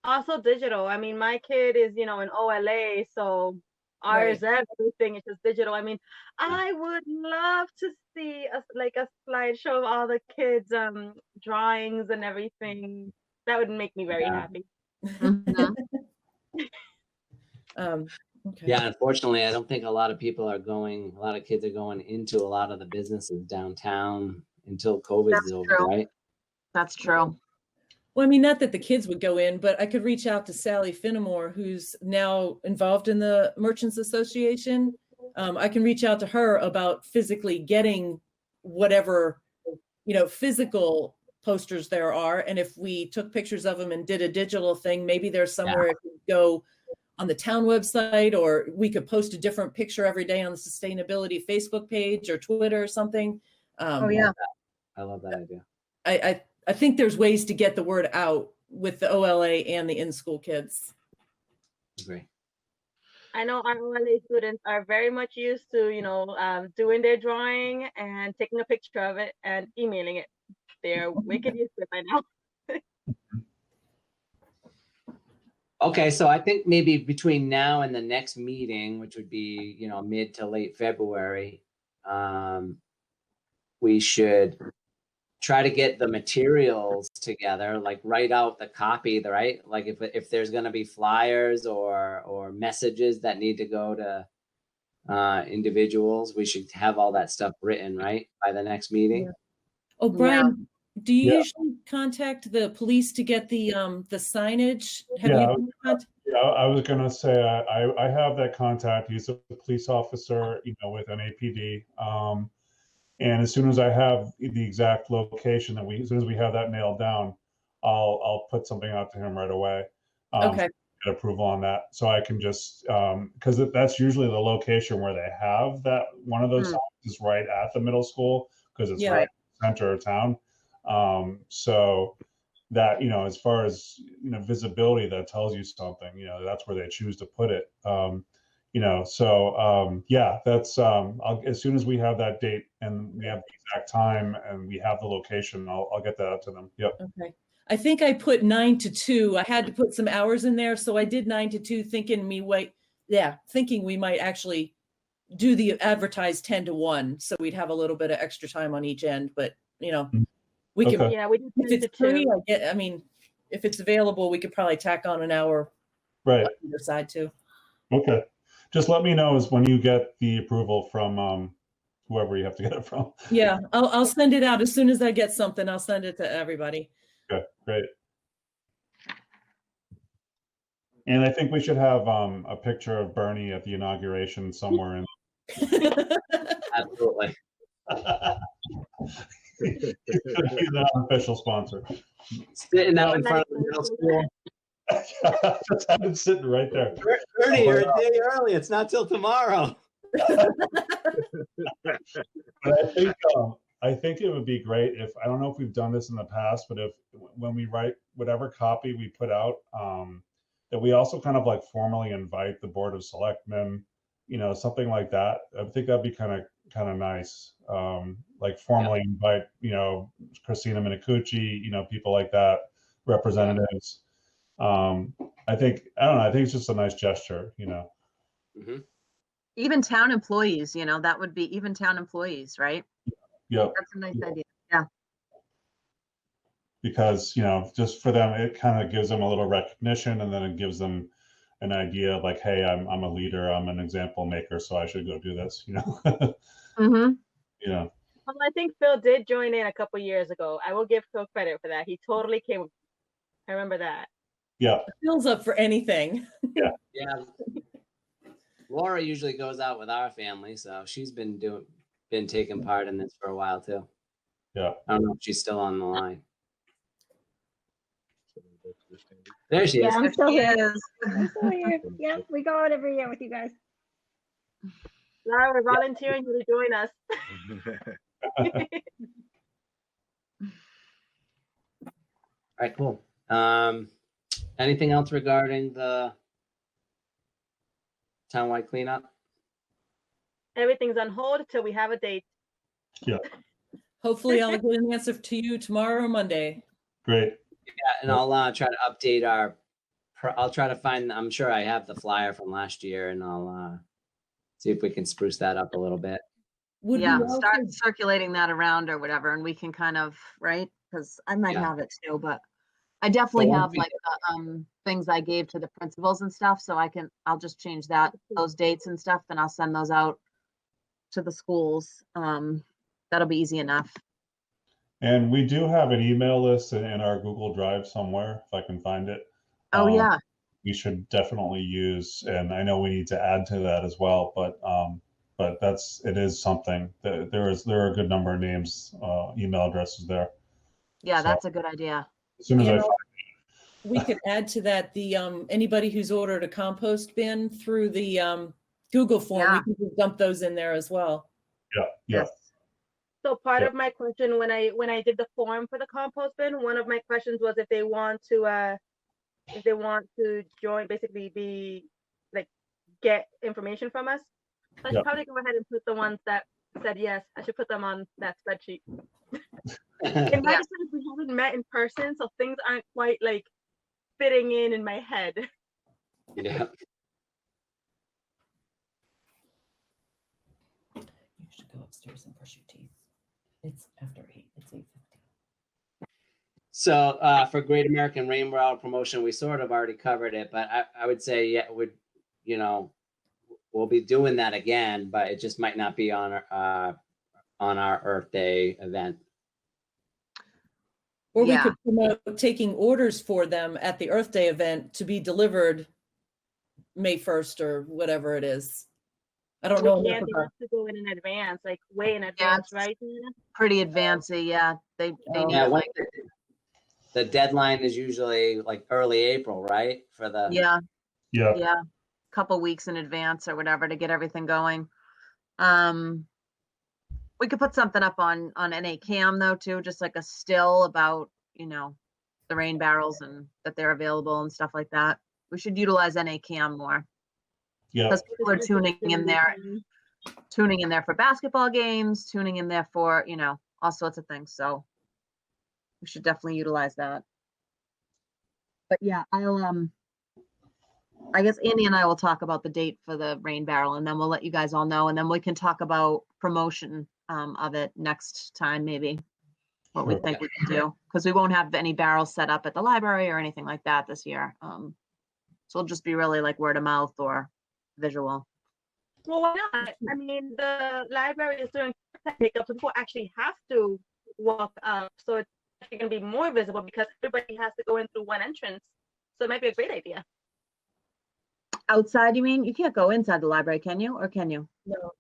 Also digital. I mean, my kid is, in OLA, so ours, everything is just digital. I mean, I would love to see a slideshow of all the kids' drawings and everything. That would make me very happy. Okay. Yeah, unfortunately, I don't think a lot of kids are going into a lot of the businesses downtown until COVID's over, right? That's true. Well, I mean, not that the kids would go in, but I could reach out to Sally Finnemore, who's now involved in the Merchants Association. I can reach out to her about physically getting whatever, physical posters there are. And if we took pictures of them and did a digital thing, maybe there's somewhere it could go on the town website, or we could post a different picture every day on the sustainability Facebook page or Twitter or something. Oh yeah. I love that idea. I think there's ways to get the word out with the OLA and the in-school kids. Agree. I know our OLA students are very much used to, doing their drawing and taking a picture of it and emailing it. They're wicked used to it by now. Okay, so I think maybe between now and the next meeting, which would be, mid to late February, we should try to get the materials together, like write out the copy, right? Like if there's going to be flyers or messages that need to go to individuals, we should have all that stuff written, right, by the next meeting. Yeah. Oh, Brian, do you usually contact the police to get the signage? I was going to say, I have that contact. He's a police officer, with NAPD. And as soon as I have the exact location as soon as we have that nailed down, I'll put something out to him right away. Okay. Get approval on that. So I can just, because that's usually the location where they have that one of those signs is right at the middle school, because it's right in the center of town. So that, as far as, visibility, that tells you something, that's where they choose to put it. That's as soon as we have that date and we have the exact time and we have the location, I'll get that out to them. Yep. Okay. I think I put 9 to 2. I had to put some hours in there, so I did 9 to 2, thinking we might actually do the advertised 10 to 1, so we'd have a little bit of extra time on each end. But we can. Okay. Yeah, we did 10 if it's to 2. free, if it's available, we could probably tack on an hour. Right. On either side too. Okay. Just let me know when you get the approval from whoever you have to get it from. Yeah, I'll send it out as soon as I get something. I'll send it to everybody. Okay, great. And I think we should have a picture of Bernie at the inauguration somewhere in. Absolutely. He's an unofficial sponsor. Sitting out in front of the middle school. Just have it sitting right there. Bernie, you're a day early. It's not till tomorrow. But I think it would be great if, I don't know if we've done this in the past, but when we write whatever copy we put out, that we also kind of like formally invite the Board of Selectmen, something like that. I think that'd be kind of nice. Like formally invite, Christina Minicucci, people like that, representatives. I think it's just a nice gesture, Mm-hmm. Even town employees, that would be even town employees, right? Yeah. That's a nice idea. Yeah. Because, just for them, it kind of gives them a little recognition, and then it gives them an idea of like, hey, I'm a leader, I'm an example maker, so I should go do this, Mm-hmm. Well, I think Phil did join in a couple years ago. I will give Phil credit for that. He totally came. I remember that. Yeah. Phil's up for anything. Yeah. Yeah. Laura usually goes out with our family, so she's been taking part in this for a while too. Yeah. I don't know if she's still on the line. There she Yeah, is. I'm still here. Yes. I'm still here. Yeah, we go out every year with you guys. Laura, we're volunteering you to join us. All right, cool. Anything else regarding the townwide cleanup? Everything's on hold till we have a date. Yeah. Hopefully I'll get an answer to you tomorrow or Monday. Great. Yeah, and I'll try to update I'll try to find, I'm sure I have the flyer from last year, and I'll see if we can spruce that up a little bit. Would Yeah, we also- start circulating that around or whatever, and we can kind of, right? Because I might Yeah. have it too, but I definitely one have thing- like things I gave to the principals and stuff, so I'll just change those dates and stuff, then I'll send those out to the schools. That'll be easy enough. And we do have an email list in our Google Drive somewhere, if I can find it. Oh, yeah. We should definitely use, and I know we need to add to that as well, but it is something that there are a good number of names, email addresses there. Yeah, So- that's a good idea. As soon as You I know, find we could add to that the anybody who's ordered a compost bin through the Google form, Yeah. we can just dump those in there as well. yeah. Yes. So part Yeah. of my question when I did the form for the compost bin, one of my questions was if they want to join, basically be like get information from us. So I should Yeah. probably go ahead and put the ones that said yes. I should put them on that spreadsheet. In my Yeah. defense, we haven't met in person, so things aren't quite like fitting in my head. Yeah. You should go upstairs and brush your teeth. It's after 8. It's 8:50. So for Great American Rainbow promotion, we sort of already covered it, but I would say, yeah, we'll be doing that again, but it just might not be on our Earth Day event. Or we Yeah. could promote taking orders for them at the Earth Day event to be delivered May 1st or whatever it is. I don't know. We enough can't about- have to go in advance, like way in advance, it's right? Nina? Pretty advanced, yeah. They need Yeah, it like, the deadline is usually like early April, right? For the yeah. Yeah. Yeah, couple weeks in advance or whatever to get everything going. We could put something up on NA Cam though too, just like a still about, the rain barrels and that they're available and stuff like that. We should utilize NA Cam more Yeah. because people are tuning in there for basketball games, tuning in there for, all sorts of things. So we should definitely utilize that. But yeah, I guess Andy and I will talk about the date for the rain barrel, and then we'll let you guys all know, and then we can talk about promotion of it next time, maybe what we Sure. think we can do, because we won't have any barrels set up at the library or anything like that this year. So it'll just be really like word of mouth or visual. Well, why not? I mean, the library is doing pickup, so people actually have to walk up, so it's actually going to be more visible because everybody has to go in through one entrance. So it might be a great idea. Outside, you mean? You can't go inside the library, can you? Or can you? No,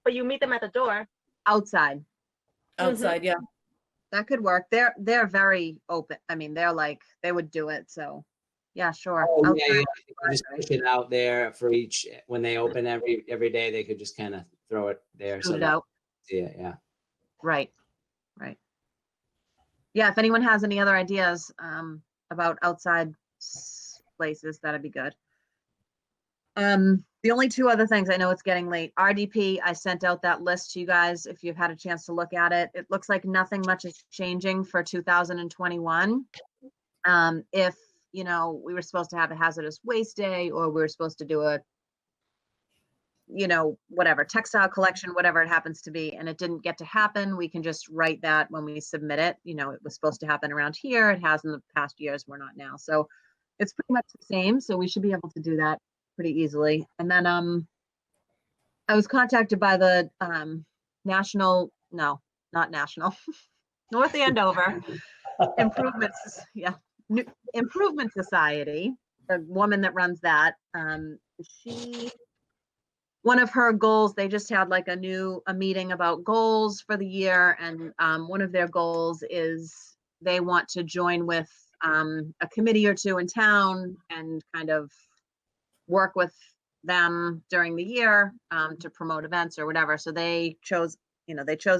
but you meet them at the door. Outside. Outside, yeah. That could work. They're very open. I mean, they're like, they would do it. So yeah, sure. Oh, Outside. yeah, you can just push it out there for each, when they open every day, they could just kind of throw it there. Shoot it that- out. Yeah. Right. Yeah, if anyone has any other ideas about outside places, that'd be good. The only two other things, I know it's getting late. RDP, I sent out that list to you guys if you've had a chance to look at it. It looks like nothing much is changing for 2021. If, we were supposed to have a hazardous waste day, or we were supposed to do a whatever, textile collection, whatever it happens to be, and it didn't get to happen, we can just write that when we submit it. It was supposed to happen around here. It has in the past years, we're not now. So it's pretty much the same. So we should be able to do that pretty easily. And then I was contacted by the North Andover Improvement Society, the woman that runs that. She one of her goals, they just had like a meeting about goals for the year. And one of their goals is they want to join with a committee or two in town and kind of work with them during the year to promote events or whatever. So they chose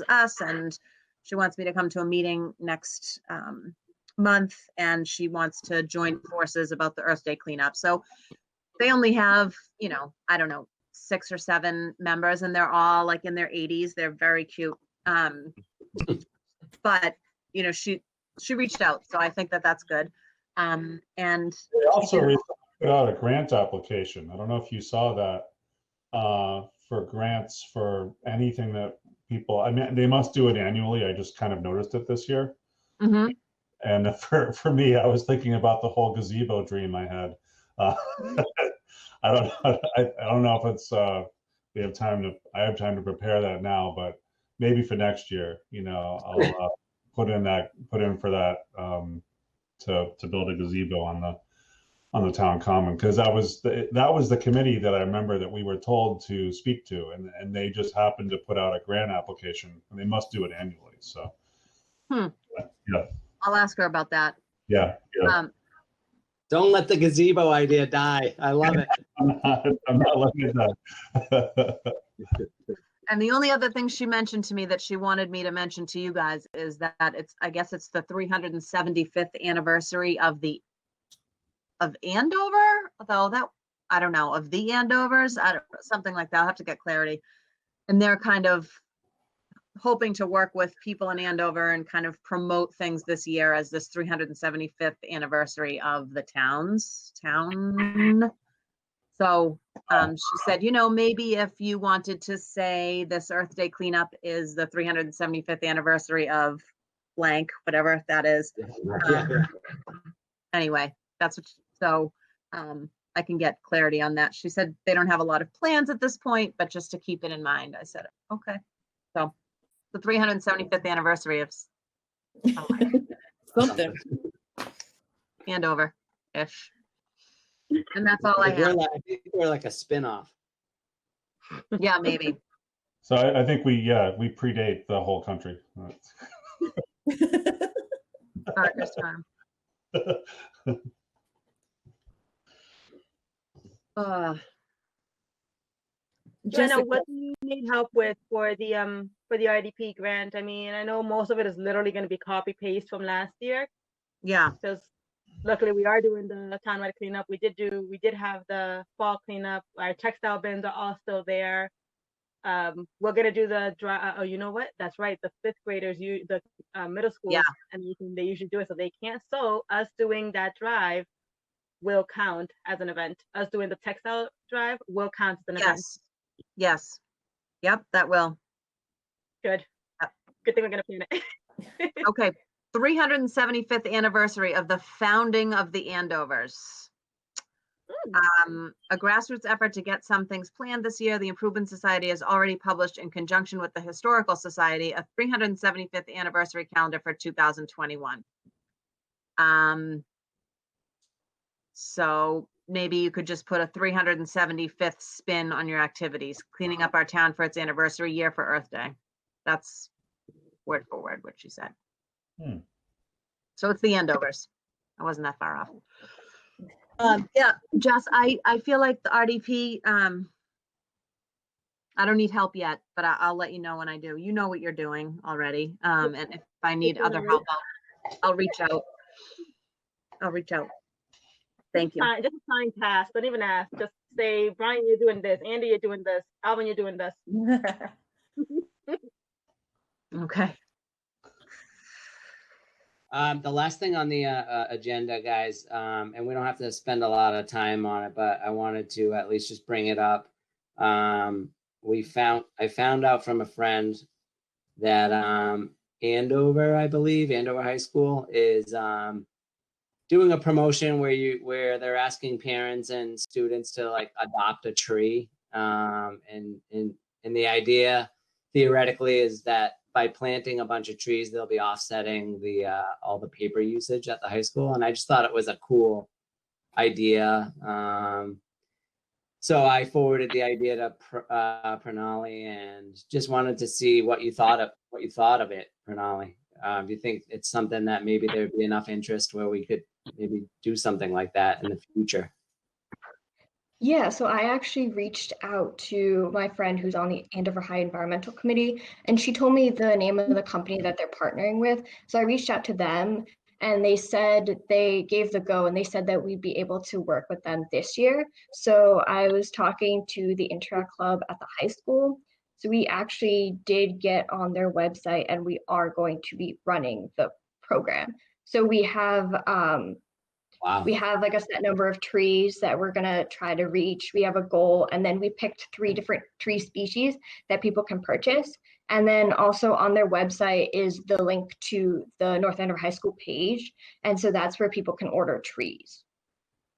us, and she wants me to come to a meeting next month, and she wants to join forces about the Earth Day cleanup. So they only have, I don't know, 6 or 7 members, and they're all like in their 80s. They're very cute. But she reached out, so I think that that's good. And They also recently put out a grant application. I don't know if you saw that, for grants for anything that people, I mean, they must do it annually. I just kind of noticed it this year. Mhm. And for me, I was thinking about the whole gazebo dream I had. I don't know if it's I have time to prepare that now, but maybe for next year, I'll put in for that to build a gazebo on the town common, because that was the committee that I remember that we were told to speak to, and they just happened to put out a grant application, and they must do it annually. So yeah, I'll ask her about that. yeah. Don't let the gazebo idea die. I love it. I'm not letting it die. And the only other thing she mentioned to me that she wanted me to mention to you guys is that I guess it's the 375th anniversary of Andover, though that, I don't know, of the Andovers, something like that. I'll have to get clarity. And they're kind of hoping to work with people in Andover and kind of promote things this year as this 375th anniversary of the town. So she said, maybe if you wanted to say this Earth Day cleanup is the 375th anniversary of blank, whatever that is. Anyway, that's what, so I can get clarity on that. She said they don't have a lot of plans at this point, but just to keep it in mind. I said, okay. So the 375th anniversary of Something. Andover-ish. And that's all I have. I think we're like a spin-off. Yeah, maybe. So I think we predate the whole country. Partners farm. Joanna, what do you need help with for the RDP grant? I mean, I know most of it is literally going to be copy paste from last year. Yeah. Because luckily we are doing the townwide cleanup. We did have the fall cleanup. Our textile bins are all still there. We're gonna do the dry. Oh, you know what? That's right. The 5th graders, the middle school, and they usually do it, so they can't. So us doing that drive will count as an event. Us doing the textile drive will count as an event. Yes. Yep, that will. Good. Yep. Good thing we're gonna plan it. Okay. 375th anniversary of the founding of the Andovers. A grassroots effort to get some things planned this year. The Improvement Society has already published, in conjunction with the Historical Society, a 375th anniversary calendar for 2021. So maybe you could just put a 375th spin on your activities, cleaning up our town for its anniversary year for Earth Day. That's word for word what she said. So it's the Andovers. I wasn't that far off. Yeah, Jess, I feel like the RDP, I don't need help yet, but I'll let you know when I do. You know what you're doing already. And if I need other help, I'll reach out. Thank you. Just a sign task. Don't even ask. Just say, Brian, you're doing this. Andy, you're doing this. Alvin, you're doing this. Okay. The last thing on the agenda, guys, and we don't have to spend a lot of time on it, but I wanted to at least just bring it up. I found out from a friend that Andover, I believe, Andover High School is doing a promotion where they're asking parents and students to like adopt a tree, and the idea theoretically is that by planting a bunch of trees, they'll be offsetting all the paper usage at the high school. And I just thought it was a cool idea. So I forwarded the idea to Pranali and just wanted to see what you thought of it, Pranali. Do you think it's something that maybe there'd be enough interest where we could maybe do something like that in the future? Yeah, so I actually reached out to my friend who's on the Andover High Environmental Committee, and she told me the name of the company that they're partnering with. So I reached out to them, and they said they gave the go, and they said that we'd be able to work with them this year. So I was talking to the Interact Club at the high school. So we actually did get on their website, and we are going to be running the program. So we have Wow. we have like a set number of trees that we're going to try to reach. We have a goal, and then we picked 3 different tree species that people can purchase. And then also on their website is the link to the North Andover High School page. And so that's where people can order trees.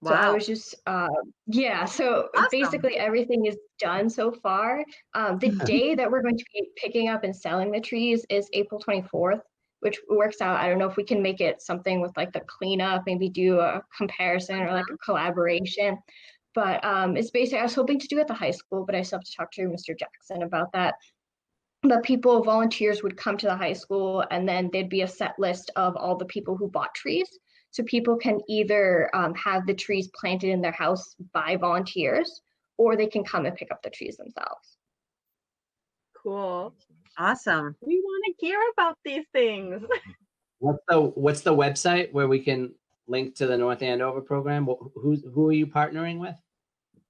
Wow. So I was just, yeah, so Awesome. basically everything is done so far. The day that we're going to be picking up and selling the trees is April 24th, which works out. I don't know if we can make it something with like the cleanup, maybe do a comparison or like a collaboration. But it's basically, I was hoping to do it at the high school, but I still have to talk to Mr. Jackson about that. But volunteers would come to the high school, and then there'd be a set list of all the people who bought trees. So people can either have the trees planted in their house by volunteers, or they can come and pick up the trees themselves. Cool. Awesome. We want to hear about these things. What's the website where we can link to the North Andover program? Who are you partnering with?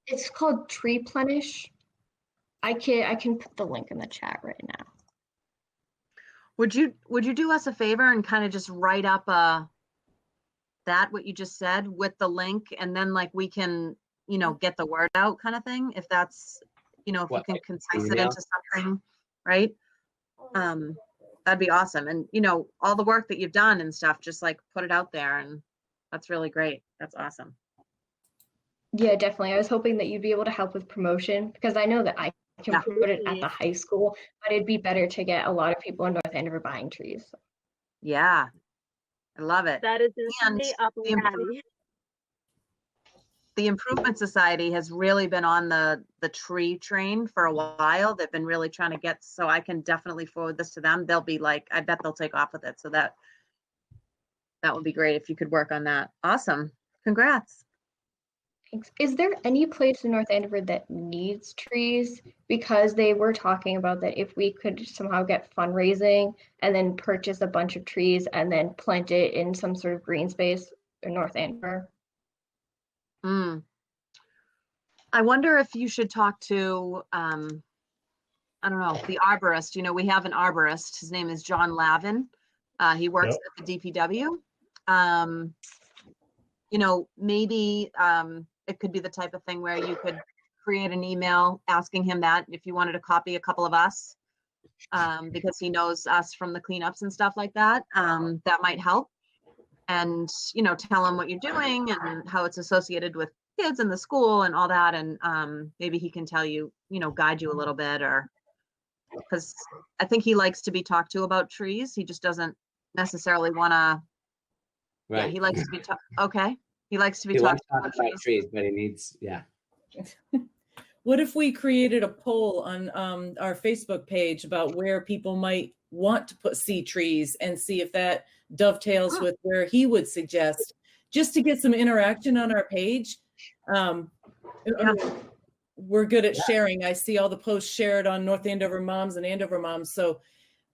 It's called Tree Plenish. I can put the link in the chat right now. Would you do us a favor and kind of just write up what you just said with the link, and then like we can, get the word out kind of thing, if that's, if you can concise it into something, right? That'd be awesome. And, all the work that you've done and stuff, just like put it out there, and that's really great. That's awesome. Yeah, definitely. I was hoping that you'd be able to help with promotion, because I know that I can put it at the high school, but it'd be better to get a lot of people in North Andover buying trees. Yeah, I love it. That is And definitely up my alley. The Improvement Society has really been on the tree train for a while. They've been really trying to get, so I can definitely forward this to them. They'll be like, I bet they'll take off with it. So that would be great if you could work on that. Awesome. Congrats. Thanks. Is there any place in North Andover that needs trees? Because they were talking about that if we could somehow get fundraising and then purchase a bunch of trees and then plant it in some sort of green space in North Andover. I wonder if you should talk to, I don't know, the arborist. We have an arborist. His name is John Lavin. He works at the DPW. Maybe it could be the type of thing where you could create an email asking him that if you wanted to copy a couple of us, because he knows us from the cleanups and stuff like that. That might help. And, tell him what you're doing and how it's associated with kids in the school and all that. And maybe he can tell you, guide you a little bit, or because I think he likes to be talked to about trees. He just doesn't necessarily want to. Right. Yeah, he likes to be okay. He likes to be He talked likes to talk about trees, but he needs, yeah. What if we created a poll on our Facebook page about where people might want to see trees, and see if that dovetails with where he would suggest, just to get some interaction on our page. We're good at sharing. I see all the posts shared on North Andover Moms and Andover Moms. So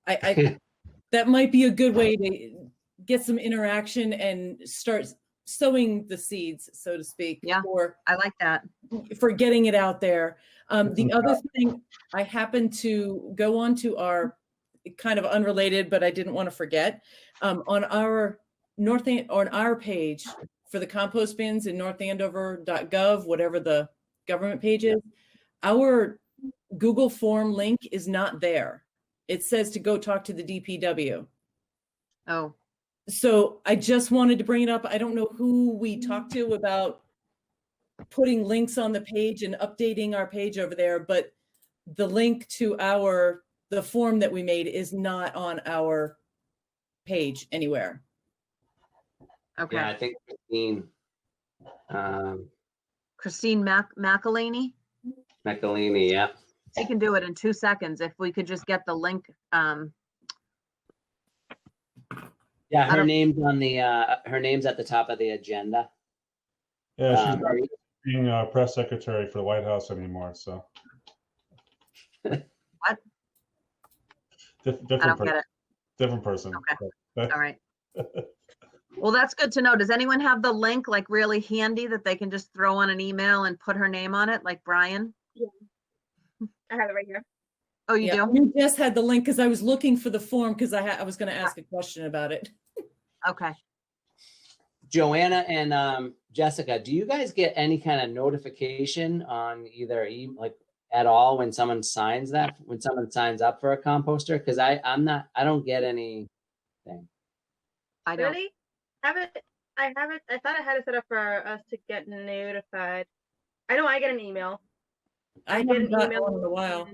I that might be a good way to get some interaction and start sowing the seeds, so to speak. Yeah, I like that. For getting it out there. The other thing, I happened to go on to our kind of unrelated, but I didn't want to forget, on our page for the compost bins in northandover.gov, whatever the government page is, our Google form link is not there. It says to go talk to the DPW. Oh. So I just wanted to bring it up. I don't know who we talked to about putting links on the page and updating our page over there, but the link to the form that we made is not on our page anywhere. Okay. Yeah, I think Christine McElhaney. McElhaney, yeah. She can do it in 2 seconds if we could just get the link. Yeah, I her don't- name's on the, her name's at the top of the agenda. Yeah, she's not Are you- being press secretary for the White House anymore, so. What? Different I don't person. get it. Different person. Okay. All right. Well, that's good to know. Does anyone have the link like really handy that they can just throw on an email and put her name on it, like Brian? I have it right here. Oh, you Yeah, do? you just had the link because I was looking for the form because I was going to ask a question about it. Okay. Joanna and Jessica, do you guys get any kind of notification on either like at all when someone signs up for a composter? Because I don't get anything. I don't. Really? I thought I had it set up for us to get notified. I know I get an email. I get haven't an got email one in a while.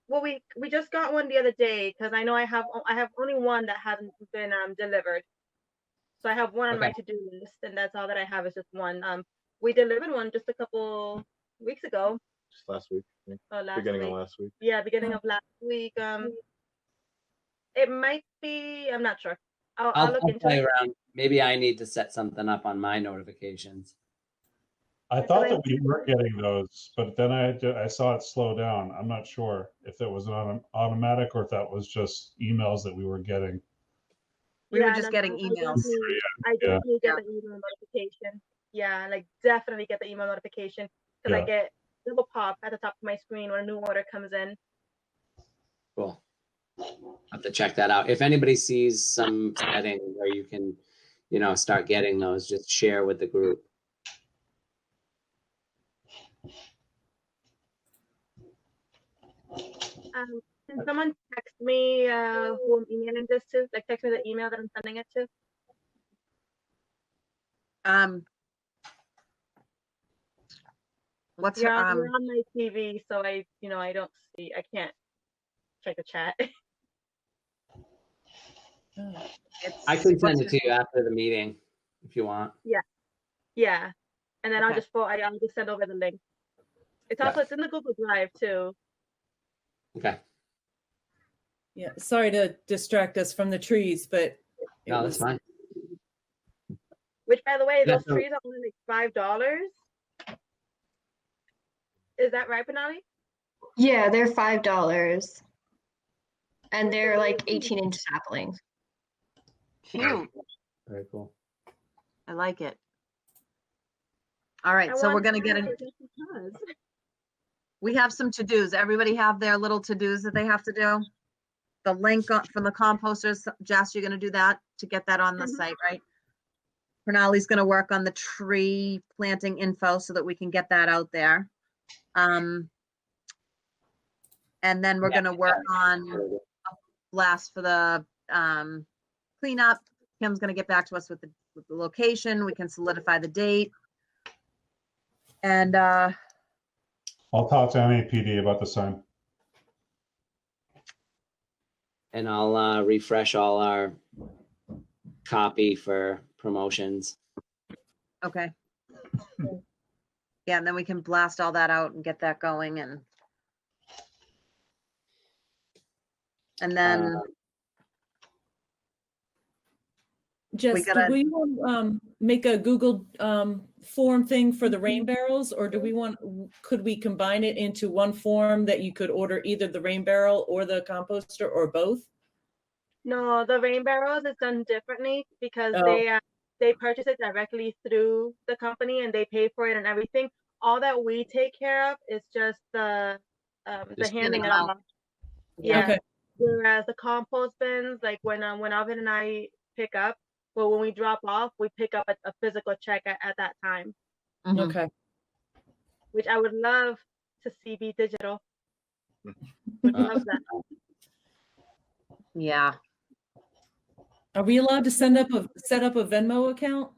Well, we just got one the other day because I know I have only one that hasn't been delivered. So I have one on my Okay. to-do list, and that's all that I have is just one. We delivered one just a couple weeks ago. Just last week, I think. Oh, last Beginning week. of last week. Yeah, beginning of last week. It might be. I'm not sure. I'll look I'll into play it. around. Maybe I need to set something up on my notifications. I thought that we were getting those, but then I saw it slow down. I'm not sure if that was an automatic or if that was just emails that we were getting. We were Yeah, just no, getting emails. I Yeah. definitely get the email notification. Yeah, like definitely get the email notification because I Yeah. get little pop at the top of my screen when a new order comes in. Cool. I'll have to check that out. If anybody sees some setting where you can, start getting those, just share with the group. Can someone text me who I'm emailing this to? Like text me the email that I'm sending it to. What's You're her, on my TV, so I don't see. I can't check the chat. I can what's send it her to you name? after the meeting if you want. Yeah, and then Okay. I'll just send over the link. It's Yeah. also it's in the Google Drive too. Okay. Yeah, sorry to distract us from the trees, but it No, that's was- fine. Which, by the way, Yeah, those so- trees are only like $5. Is that right, Benali? Yeah, they're $5. And they're like 18-inch saplings. Cute. Very cool. I like it. All right, so we're gonna get it. We have some to-dos. Everybody have their little to-dos that they have to do. The link from the composters, Jess, you're gonna do that to get that on the site, right? Pranali's gonna work on the tree planting info so that we can get that out there. And then we're gonna work on a blast for the cleanup. Kim's gonna get back to us with the location. We can solidify the date. And I'll talk to MAPD about the sign. And I'll refresh all our copy for promotions. okay. Yeah, and then we can blast all that out and get that going and then Jess, gotta- do we want make a Google form thing for the rain barrels, or could we combine it into one form that you could order either the rain barrel or the composter or both? No, the rain barrels is done differently because Oh. they purchase it directly through the company and they pay for it and everything. All that we take care of is just the Just handing it them out. off. Yeah. Okay. Whereas the compost bins, like when Alvin and I pick up, well, when we drop off, we pick up a physical check at that time, Mhm. Okay. which I would love to see be digital. Would love that. Yeah. Are we allowed to set up a Venmo account?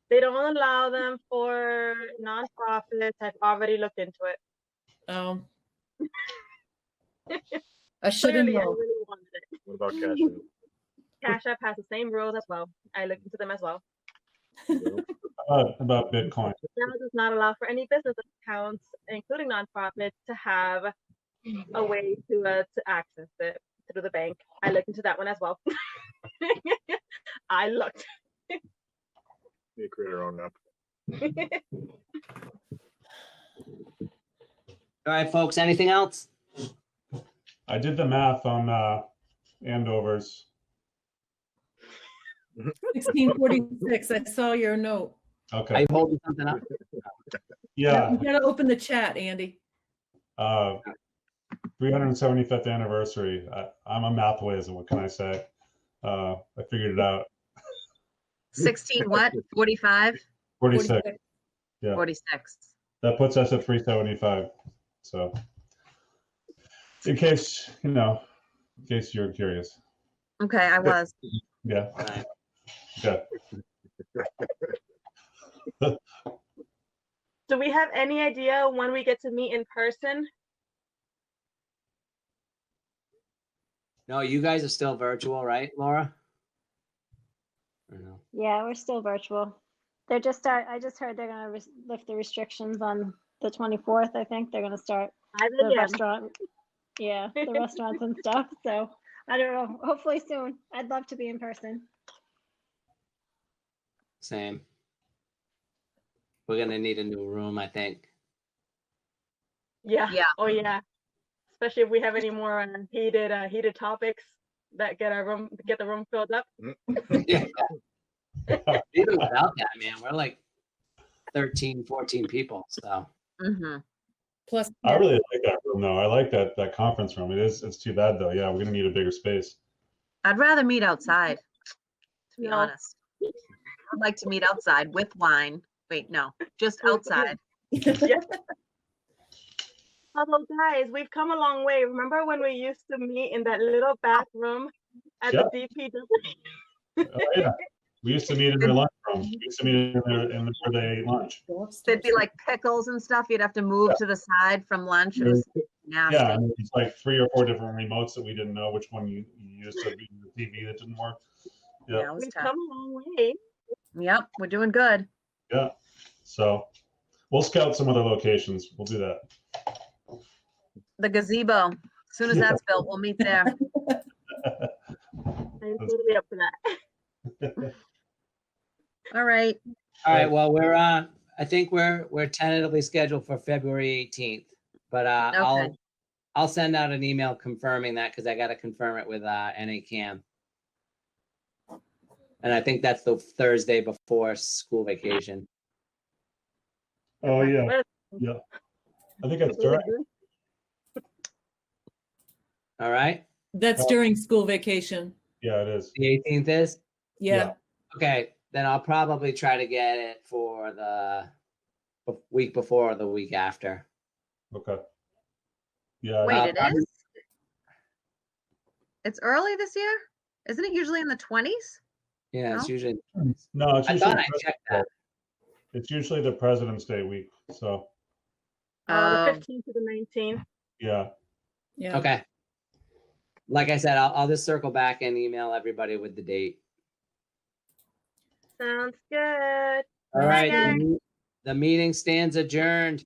They don't allow them for nonprofits. I've already looked into it. Oh. I should have Clearly, I known. really wanted it. What about Cash App? Cash App has the same rules as well. I looked into them as well. About Bitcoin. Now does not allow for any business accounts, including nonprofits, to have a way to access it through the bank. I looked into that one as well. I looked. You create our own app. All right, folks, anything else? I did the math on Andover's. 1646. I saw your note. Are Okay. you holding something up? Yeah. You gotta open the chat, Andy. 375th anniversary. I'm a math whiz, what can I say? I figured it out. 16 what? 45? 46. Yeah. 46. That puts us at 375. So, in case you're curious. Okay, I was. Yeah. Right. Okay. Do we have any idea when we get to meet in person? No, you guys are still virtual, right, Laura? Or no? Yeah, we're still virtual. They're just I just heard they're gonna lift the restrictions on the 24th. I think they're gonna start the restaurant. Yeah, the restaurants and stuff. So I don't know. Hopefully soon. I'd love to be in person. Same. We're gonna need a new room, I think. Yeah. Yeah. Oh yeah. Especially if we have any more heated topics that get the room filled up. Yeah. Even without that, man, we're like 13, 14 people. So Mm-hmm. Plus, I really like that room though. I like that conference room. It's too bad though. Yeah, we're gonna need a bigger space. I'd rather meet outside, to be No. honest. I'd like to meet outside with wine. Wait, no, just outside. Although guys, we've come a long way. Remember when we used to meet in that little back room at Yeah. the DPW? Oh, yeah. We used to meet in their lunchroom. We used to meet in where they ate lunch. There'd be like pickles and stuff. You'd have to move to the side from lunch. It was nasty. Yeah, and it's like 3 or 4 different remotes that we didn't know which one you used to be the TV that didn't work. Yeah, Yeah, it was We've tough. come a long way. Yep, we're doing good. yeah. So we'll scout some other locations. We'll do that. The gazebo. As soon as that's built, we'll meet there. I'm totally up for that. All right. all right, well, we're I think we're tentatively scheduled for February 18th. But Okay. I'll send out an email confirming that because I gotta confirm it with NACAM. And I think that's the Thursday before school vacation. Oh yeah, yeah. I think that's correct. All right, that's during school vacation. Yeah, it is. the 18th is? Yeah. Okay, then I'll probably try to get it for the week before or the week after. Okay. Yeah. Wait, it probably- is? It's early this year? Isn't it usually in the 20s? Yeah, it's No? usually. No, it's I usually thought I checked that. It's usually the President's Day week. So The Um, 15th to the 19th. yeah. Yeah. Okay. Like I said, I'll just circle back and email everybody with the date. Sounds good. All Sounds right, good. the meeting stands adjourned.